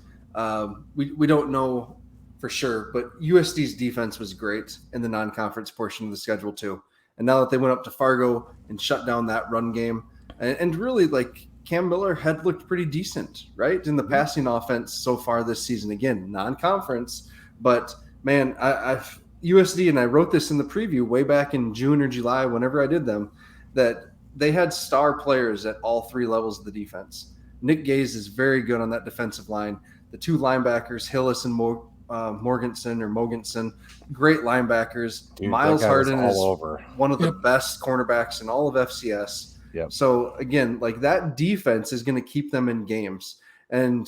We don't know for sure, but USD's defense was great in the non-conference portion of the schedule too. And now that they went up to Fargo and shut down that run game, and really, like, Cam Miller had looked pretty decent, right, in the passing offense so far this season. Again, non-conference, but man, I've USD, and I wrote this in the preview way back in June or July, whenever I did them, that they had star players at all 3 levels of the defense. Nick Gaze is very good on that defensive line. The 2 linebackers, Hillis and Mogensen, great linebackers. Dude, Miles Harden is over. one of the best cornerbacks in all of FCS. Yep. So again, like, that defense is going to keep them in games. And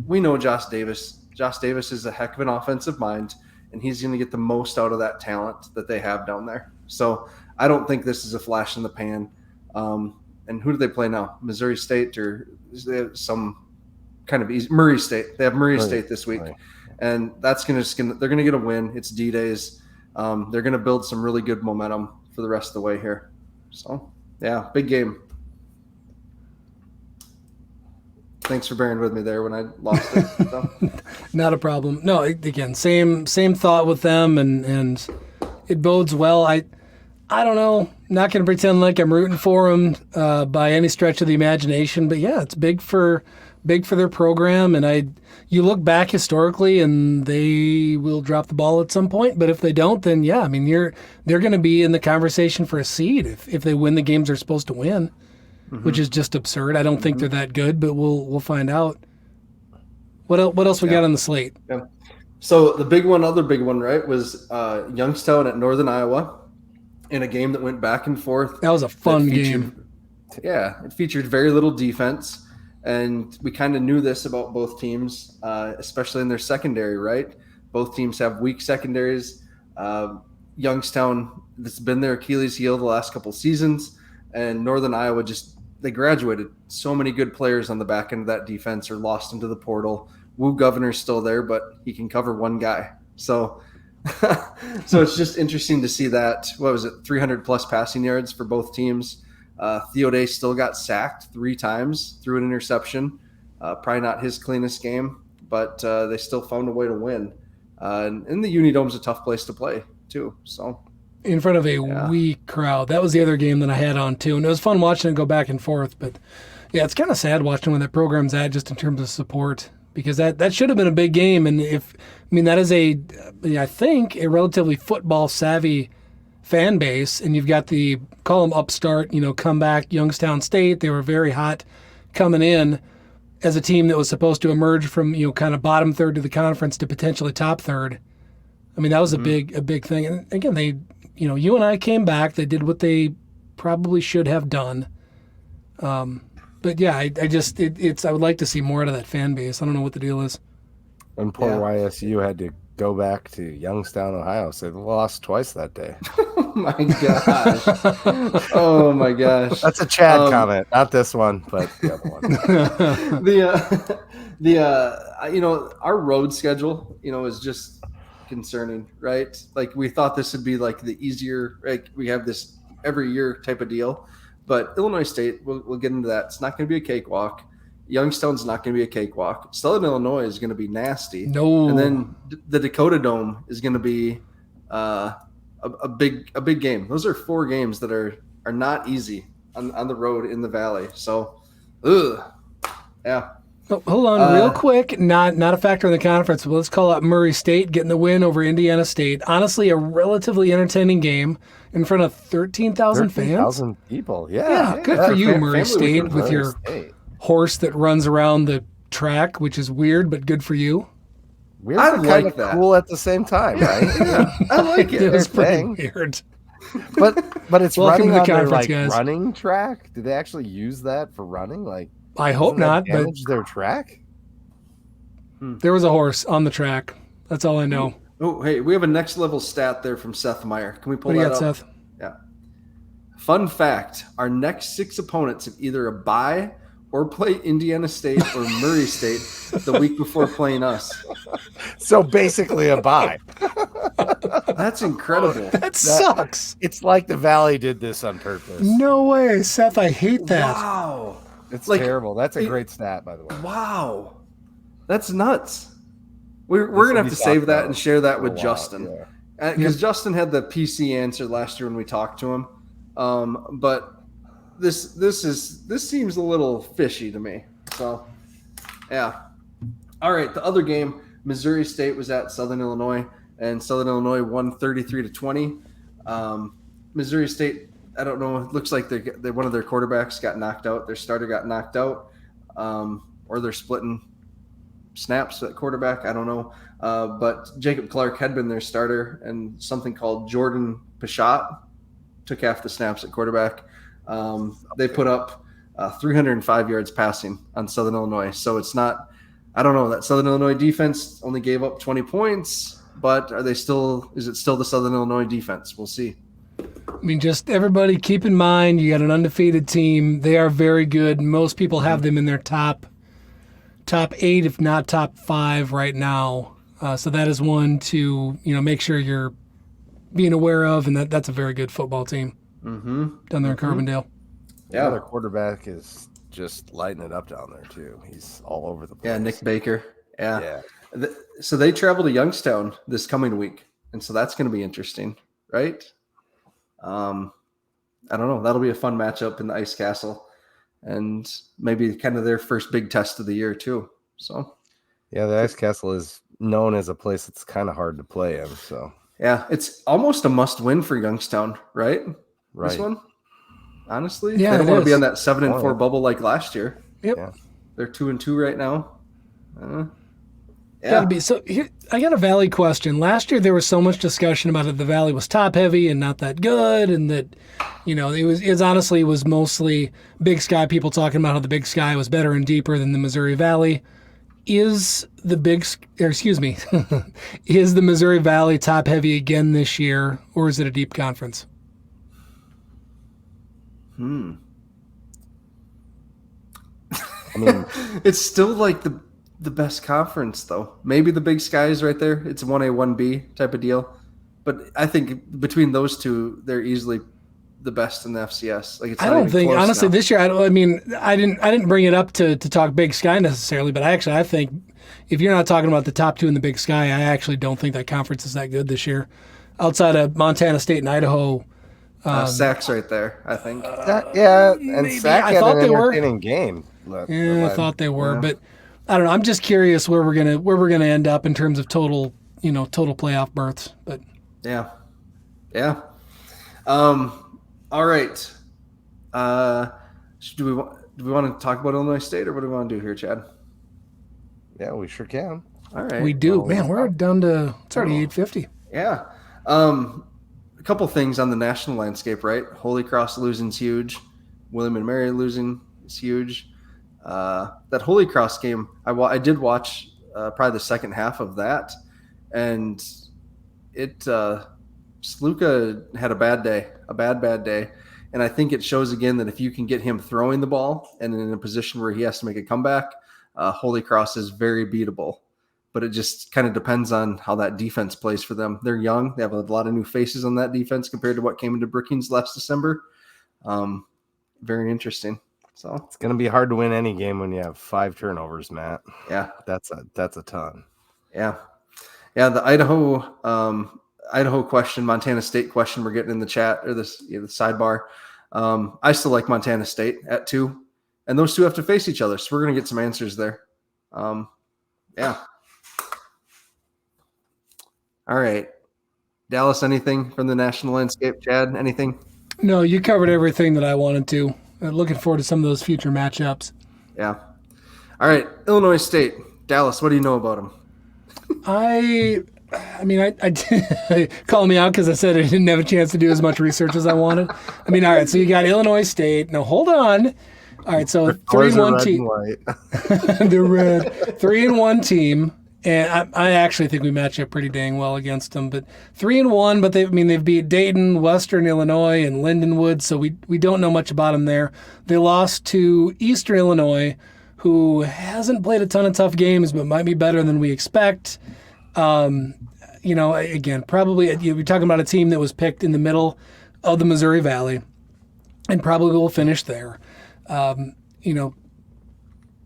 we know Josh Davis. Josh Davis is a heck of an offensive mind, and he's going to get the most out of that talent that they have down there. So I don't think this is a flash in the pan. And who do they play now? Missouri State, or is there some kind of easy? Murray State. They have Murray State this week. Right. And that's they're going to get a win. It's D-Days. They're going to build some really good momentum for the rest of the way here. So, yeah, big game. Thanks for bearing with me there when I lost it. So. Not a problem. No, again, same thought with them, and it bodes well. I don't know. Not going to pretend like I'm rooting for them by any stretch of the imagination, but yeah, it's big for their program, and you look back historically, and they will drop the ball at some point. But if they don't, then yeah, I mean, they're going to be in the conversation for a seed if they win the games they're supposed to win, which is just absurd. I don't think they're that good, but we'll find out. What else we got on the slate? Yeah. So the other big one, right, was Youngstown at Northern Iowa in a game that went back and forth. That was a fun game. Yeah, it featured very little defense. And we kind of knew this about both teams, especially in their secondary, right? Both teams have weak secondaries. Youngstown, that's been their Achilles heel the last couple seasons. And Northern Iowa they graduated. So many good players on the back end of that defense are lost into the portal. Woo Governor's still there, but he can cover one guy. So it's just interesting to see that. What was it, 300-plus passing yards for both teams. Theo Day still got sacked 3 times through an interception. Probably not his cleanest game, but they still found a way to win. And the Unidome's a tough place to play, too. So in front of a weak crowd. That was the other game that I had on, too. And it was fun watching it go back and forth. But, yeah, it's kind of sad watching where that program's at just in terms of support, because that should have been a big game. And that is I think, a relatively football-savvy fan base, and you've got the call them upstart, comeback Youngstown State. They were very hot coming in as a team that was supposed to emerge from kind of bottom third to the conference to potentially top third. I mean, that was a big thing. And again, they UNI came back. They did what they probably should have done. But yeah, I would like to see more out of that fan base. I don't know what the deal is. And poor YSU had to go back to Youngstown, Ohio. So they lost twice that day. Oh my gosh. Oh my gosh. That's a Chad comment, not this one, but the other one. Our road schedule, is just concerning, right? Like, we thought this would be like the easier, like, we have this every year type of deal, but Illinois State, we'll get into that. It's not going to be a cakewalk. Youngstown's not going to be a cakewalk. Southern Illinois is going to be nasty. No. And then the Dakota Dome is going to be a big game. Those are 4 games that are not easy on the road in the Valley. So, yeah. Oh, hold on, real quick. Not a factor in the conference, but let's call out Murray State getting the win over Indiana State. Honestly, a relatively entertaining game in front of 13,000 fans. 13,000 people, Yeah, good for you, Murray State, with your horse that runs around the track, which is weird, but good for you. Weird, but kind of cool at the same time, right? Yeah, I like it. It was pretty weird. But it's Welcome to running the on their conference, like guys. running track. Do they actually use that for running? Like, I hope doesn't that not, but damage their track. there was a horse on the track. That's all I know. Oh, hey, we have a next level stat there from Seth Meyer. Can we pull What do you that got, up? Seth? Yeah. Fun fact: our next 6 opponents have either a bye or play Indiana State or Murray State the week before playing us. So basically a bye. That's incredible. That sucks. It's like the Valley did this on purpose. No way, Seth. I hate that. Wow. It's Like, terrible. That's a great stat, by the way. Wow. That's nuts. We're This going to will have be to talked save that about and share that for a with while, Justin. yeah. Because Justin had the PC answer last year when we talked to him. But this seems a little fishy to me. So, yeah. All right, the other game, Missouri State was at Southern Illinois, and Southern Illinois won 33-20. Missouri State, I don't know, it looks like they one of their quarterbacks got knocked out. Their starter got knocked out, or they're splitting snaps at quarterback. I don't know. But Jacob Clark had been their starter, and something called Jordan Pichat took half the snaps at quarterback. They put up 305 yards passing on Southern Illinois. So it's not, I don't know, that Southern Illinois defense only gave up 20 points, but is it still the Southern Illinois defense? We'll see. I mean, just everybody keep in mind, you got an undefeated team. They are very good. Most people have them in their top 8, if not top 5 right now. So that is one to, make sure you're being aware of, and that's a very good football team down there in Carbondale. Yeah, their quarterback is just lighting it up down there too. He's all over the place. Yeah, Nick Baker. Yeah. So they travel to Youngstown this coming week, and so that's going to be interesting, right? I don't know. That'll be a fun matchup in the Ice Castle, and maybe kind of their first big test of the year too. So, yeah, the Ice Castle is known as a place that's kind of hard to play in. So, yeah, it's almost a must-win for Youngstown, right? Right. This one, honestly, Yeah, they don't it want to be is. on that 7-4 bubble like last year. Yep. Yeah. They're 2-2 right now. Gotta be. So here, I got a Valley question. Last year there was so much discussion about it. The Valley was top heavy and not that good, and that it was mostly Big Sky people talking about how the Big Sky was better and deeper than the Missouri Valley. Is the is the Missouri Valley top heavy again this year, or is it a deep conference? I mean, It's still like the best conference, though. Maybe the Big Sky is right there. It's 1A, 1B type of deal. But I think between those two, they're easily the best in the FCS. Like, it's I not don't even think close honestly now. this year. I didn't bring it up to talk Big Sky necessarily, but I think if you're not talking about the top 2 in the Big Sky, I actually don't think that conference is that good this year. Outside of Montana State and Idaho, Sack's right there, I think. and Sac I had thought an they were. entertaining game. I thought they were, but I don't know. I'm just curious where we're gonna end up in terms of total playoff berths. But Yeah. All right. Do we want to talk about Illinois State, or what do we want to do here, Chad? Yeah, we sure can. All right. we do, man. We're down to it's already 8:50. Yeah. A couple things on the national landscape, right? Holy Cross losing is huge. William and Mary losing is huge. That Holy Cross game, I did watch probably the second half of that, and Sluka had a bad day. And I think it shows again that if you can get him throwing the ball and in a position where he has to make a comeback, Holy Cross is very beatable. But it just kind of depends on how that defense plays for them. They're young. They have a lot of new faces on that defense compared to what came into Brookings last December. Very interesting. So It's going to be hard to win any game when you have 5 turnovers, Matt. yeah, That's a ton. yeah. The Idaho question, Montana State question we're getting in the chat or the sidebar. I still like Montana State at 2, and those two have to face each other. So we're going to get some answers there. Yeah. All right. Dallas, anything from the national landscape? Chad, anything? No, you covered everything that I wanted to. Looking forward to some of those future matchups. Yeah. All right. Illinois State. Dallas, what do you know about them? I I mean, I calling me out because I said I didn't have a chance to do as much research as I wanted. I mean, all right, so you got Illinois State. No, hold on. All right, so 3-1 team. The red 3-1 team, and I actually think we match up pretty dang well against them. But 3-1, but they've beat Dayton, Western Illinois, and Lindenwood, so we don't know much about them there. They lost to Eastern Illinois, who hasn't played a ton of tough games, but might be better than we expect. Again, probably we're talking about a team that was picked in the middle of the Missouri Valley, and probably will finish there.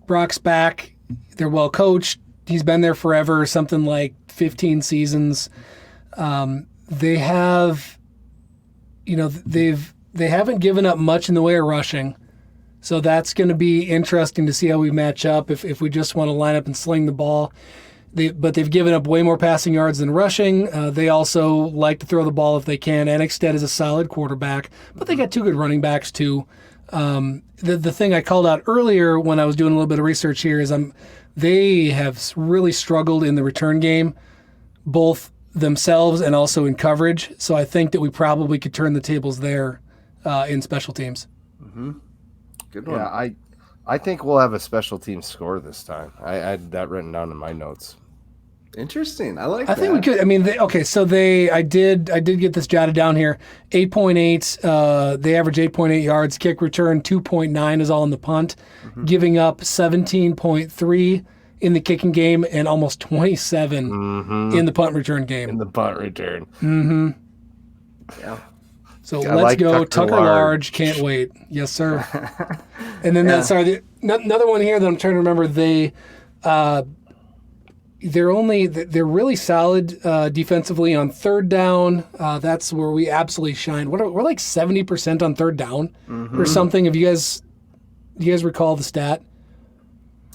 Brock's back. They're well coached. He's been there forever, something like 15 seasons. They have, they haven't given up much in the way of rushing. So that's going to be interesting to see how we match up if we just want to line up and sling the ball. But they've given up way more passing yards than rushing. They also like to throw the ball if they can. Anixted is a solid quarterback, but they got two good running backs too. The thing I called out earlier when I was doing a little bit of research here is they have really struggled in the return game, both themselves and also in coverage. So I think that we probably could turn the tables there in special teams. Mm-hmm. Good one. Yeah, I think we'll have a special team score this time. I had that written down in my notes. Interesting. I like that. I think we could. I mean, I did get this jotted down here. 8.8. They average 8.8 yards. Kick return 2.9 is all in the punt, giving up 17.3 in the kicking game and almost 27 in the punt return game. In the punt return. Mm-hmm. Yeah. So let's go. Tucker Large. Can't wait. Yes, sir. And then another one here that I'm trying to remember. They're really solid defensively on third down. That's where we absolutely shine. We're like 70% on third down or something. Do you guys recall the stat?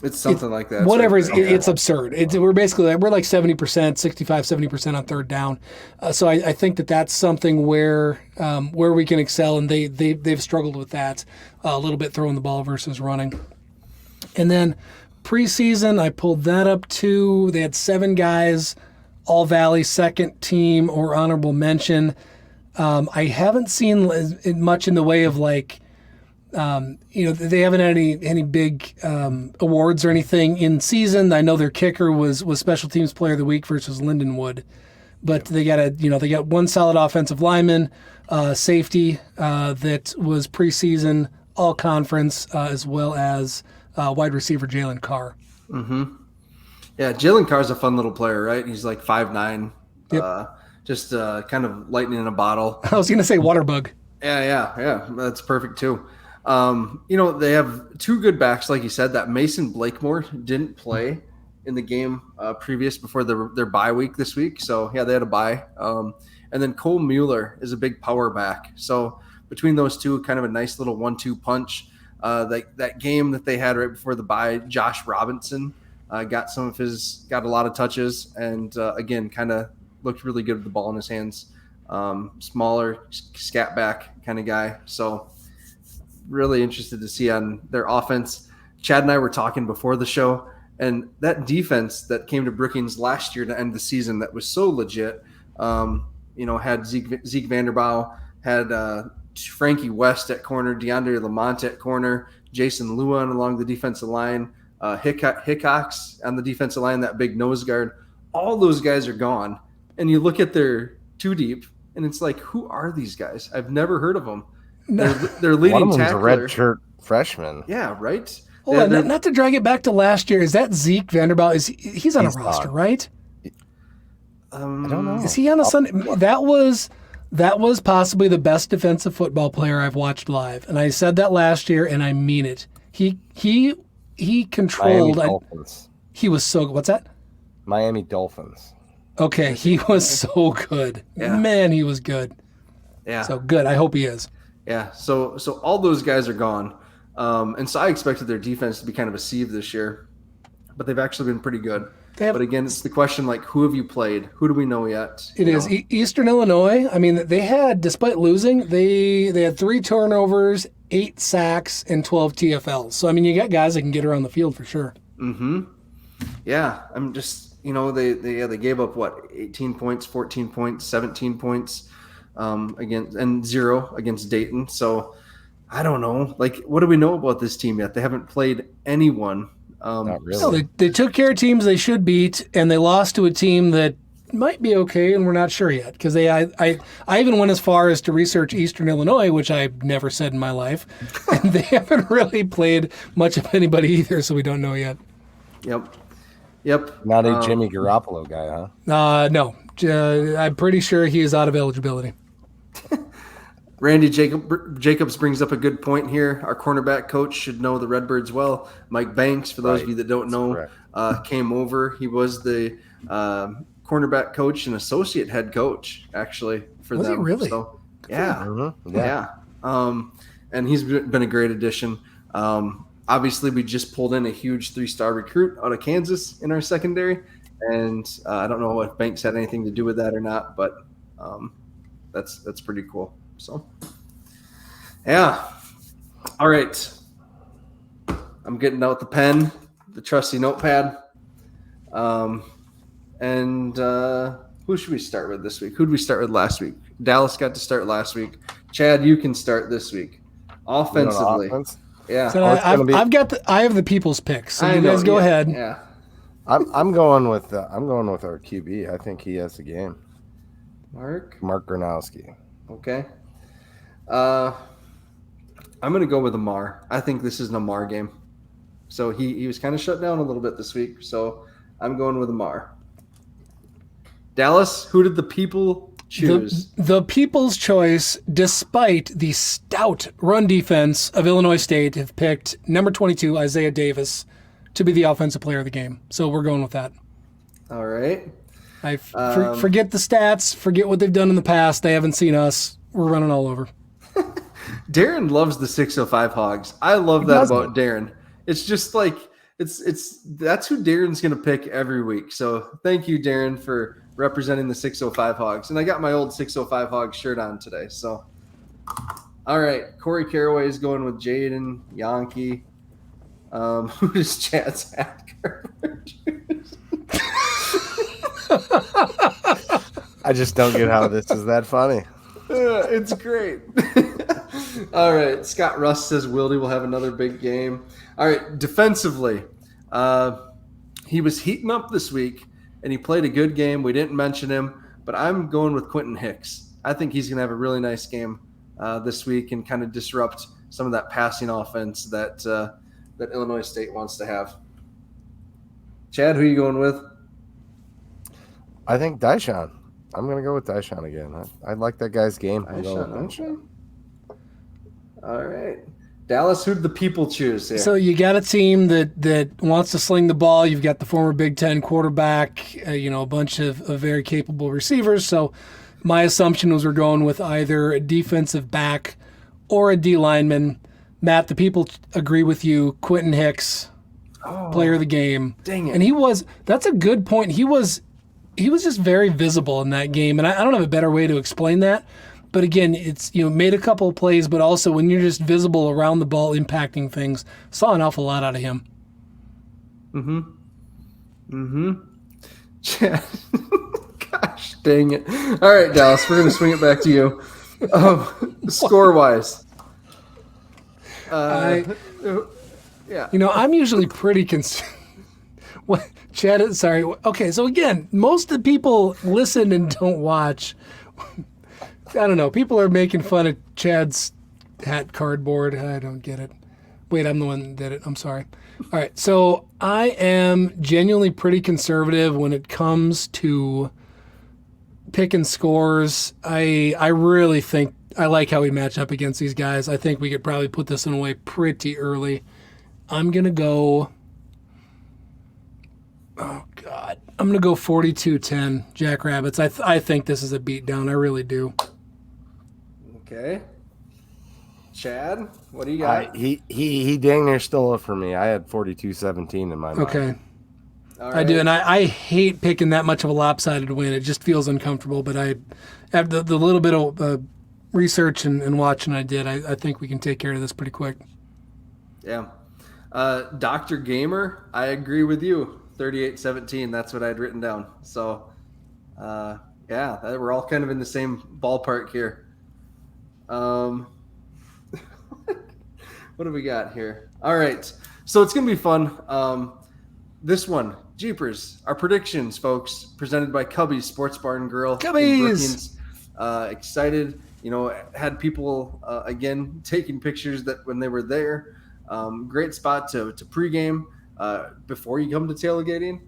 It's something like that. Whatever it's absurd. We're like 70%, 65-70% on third down. So I think that's something where we can excel, and they've struggled with that a little bit, throwing the ball versus running. And then preseason, I pulled that up too. They had 7 guys, All Valley, second team or honorable mention. I haven't seen much in the way of they haven't had any big awards or anything in season. I know their kicker was Special Teams Player of the Week versus Lindenwood, but they got one solid offensive lineman, safety that was preseason all conference, as well as wide receiver Jalen Carr. Mm-hmm. Yeah, Jalen Carr's a fun little player, right? He's like 5'9", just kind of lightning in a bottle. I was going to say water bug. Yeah. That's perfect too. They have 2 good backs, like you said. That Mason Blakemore didn't play in the game previous before their bye week this week. So, yeah, they had a bye. And then Cole Mueller is a big power back. So, between those two, kind of a nice little 1-2 punch. That game that they had right before the bye, Josh Robinson got a lot of touches, and again, kind of looked really good with the ball in his hands. Smaller, scat back kind of guy. So, really interested to see on their offense. Chad and I were talking before the show, and that defense that came to Brookings last year to end the season that was so legit, had Zeke Vanderbilt, had Frankie West at corner, DeAndre Lamont at corner, Jason Luan along the defensive line, Hickox on the defensive line, that big nose guard. All those guys are gone. And you look at their 2 deep, and it's like, who are these guys? I've never heard of them. They're leading one of them's tackler. a red shirt freshman. Yeah, right. Hold on, not to drag it back to last year. Is that Zeke Vanderbilt? He's on a roster, right? I don't know. Is he on a Sunday? That was possibly the best defensive football player I've watched live, and I said that last year, and I mean it. He controlled. Miami Dolphins. He was so. What's that? Miami Dolphins. Okay, he was so good. Yeah. Man, he was good. Yeah. So good. I hope he is. Yeah. So all those guys are gone. And so I expected their defense to be kind of a sieve this year, but they've actually been pretty good. But again, it's the question, like, who have you played? Who do we know yet? It is Eastern Illinois. I mean, they had, despite losing, they had 3 turnovers, 8 sacks, and 12 TFLs. So, I mean, you got guys that can get around the field for sure. Mm-hmm. Yeah. I'm just, they gave up 18 points, 14 points, 17 points against, and 0 against Dayton. So I don't know. Like, what do we know about this team yet? They haven't played anyone. Not really. No, they took care of teams they should beat, and they lost to a team that might be okay, and we're not sure yet. Because I even went as far as to research Eastern Illinois, which I've never said in my life, and they haven't really played much of anybody either, so we don't know yet. Yep. Not a Jimmy Garoppolo guy, huh? No, I'm pretty sure he is out of eligibility. Randy Jacobs brings up a good point here. Our cornerback coach should know the Redbirds well. Mike Banks, for those of you that don't know, came over. He was the cornerback coach and associate head coach, actually, for Was them. he really? So, yeah. Mm-hmm. Yeah. And he's been a great addition. Obviously, we just pulled in a huge 3-star recruit out of Kansas in our secondary. And I don't know if Banks had anything to do with that or not, but that's pretty cool. So, yeah. All right. I'm getting out the pen, the trusty notepad. And who should we start with this week? Who did we start with last week? Dallas got to start last week. Chad, you can start this week. Offensively. Yeah. So I have the people's picks. So you guys go ahead. Yeah. I'm going with our QB. I think he has the game. Mark Gronowski. Okay. I'm going to go with Amar. I think this is an Amar game. So he was kind of shut down a little bit this week. So I'm going with Amar. Dallas, who did the people choose? The people's choice, despite the stout run defense of Illinois State, have picked number 22, Isaiah Davis, to be the offensive player of the game. So we're going with that. All right. Forget the stats. Forget what they've done in the past. They haven't seen us. We're running all over. Darren loves the 605 Hogs. I love that about Darren. It's just like that's who Darren's going to pick every week. So thank you, Darren, for representing the 605 Hogs. And I got my old 605 Hogs shirt on today. So, all right. Corey Caraway is going with Jaden Yankee. Who does Chad's hat coverage? I just don't get how this is that funny. It's great. All right. Scott Russ says Wildy will have another big game. All right. Defensively, he was heating up this week, and he played a good game. We didn't mention him, but I'm going with Quentin Hicks. I think he's going to have a really nice game this week and kind of disrupt some of that passing offense that Illinois State wants to have. Chad, who are you going with? I think Dyshawn. I'm going to go with Dyshawn again. I like that guy's game. Dyshawn. All right. Dallas, who did the people choose here? So you got a team that wants to sling the ball. You've got the former Big Ten quarterback, a bunch of very capable receivers. So my assumption was we're going with either a defensive back or a D lineman. Matt, the people agree with you. Quentin Hicks, player of the game. Dang it. And that's a good point. He was just very visible in that game. And I don't have a better way to explain that. But again, it's made a couple of plays, but also when you're just visible around the ball, impacting things, saw an awful lot out of him. Gosh, dang it! All right, Dallas, we're gonna swing it back to you. Score wise, yeah. I'm usually pretty concerned. What, Chad? Sorry. Okay, so again, most of the people listen and don't watch. I don't know. People are making fun of Chad's hat cardboard. I don't get it. Wait, I'm the one that did it. I'm sorry. All right. So I am genuinely pretty conservative when it comes to picking scores. I really think I like how we match up against these guys. I think we could probably put this one away pretty early. I'm going to go... Oh, God. I'm going to go 42-10 Jackrabbits. I think this is a beatdown. I really do. Okay. Chad, what do you got? He dang near stole it for me. I had 42-17 in my mind. Okay. All right. I do, and I hate picking that much of a lopsided win. It just feels uncomfortable, but I have the little bit of research and watching I did. I think we can take care of this pretty quick. Yeah. Dr. Gamer, I agree with you. 38-17. That's what I'd written down. So, we're all kind of in the same ballpark here. What do we got here? All right. So it's going to be fun. This one, Jeepers, our predictions, folks, presented by Cubby's Sports Bar and Grill. Cubby's! Excited, had people, again, taking pictures that when they were there. Great spot to pregame before you come to tailgating.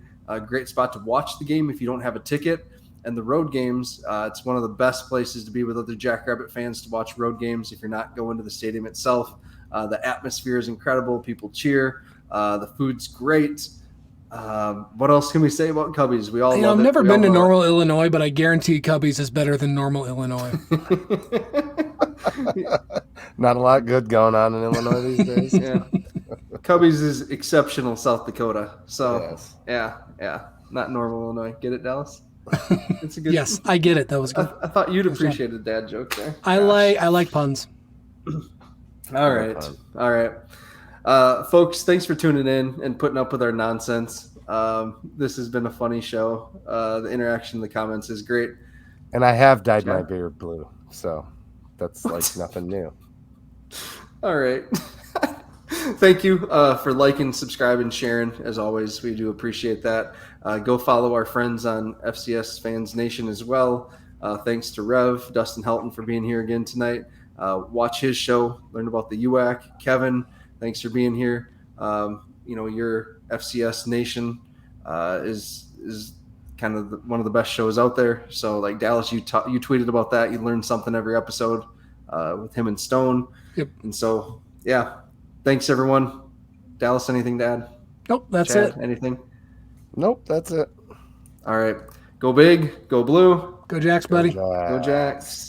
Great spot to watch the game if you don't have a ticket. And the road games, it's one of the best places to be with other Jackrabbit fans to watch road games if you're not going to the stadium itself. The atmosphere is incredible. People cheer. The food's great. What else can we say about Cubby's? We all love I've it. never We been to all know Normal, Illinois, but I guarantee Cubby's is better than Normal, Illinois. Not a lot good going on in Illinois these days. Yeah. Cubby's is exceptional South Dakota. So, Yes. yeah. Not Normal, Illinois. Get it, Dallas? It's a good. Yes, I get it. That was good. I thought you'd appreciate a dad joke there. I like puns. All right. Folks, thanks for tuning in and putting up with our nonsense. This has been a funny show. The interaction in the comments is great. And I have dyed my beard blue, so that's like nothing new. All right. Thank you for liking, subscribing, sharing. As always, we do appreciate that. Go follow our friends on FCS Fans Nation as well. Thanks to Rev, Dustin Helton, for being here again tonight. Watch his show, learn about the UAC. Kevin, thanks for being here. Your FCS Nation is kind of one of the best shows out there. So, like Dallas, you tweeted about that. You learned something every episode with him and Stone. Yep. And so, yeah. Thanks, everyone. Dallas, anything to add? Nope, that's Chad, it. Anything? Nope, that's it. All right. Go big, go blue. Go Jacks, buddy. Go Jacks.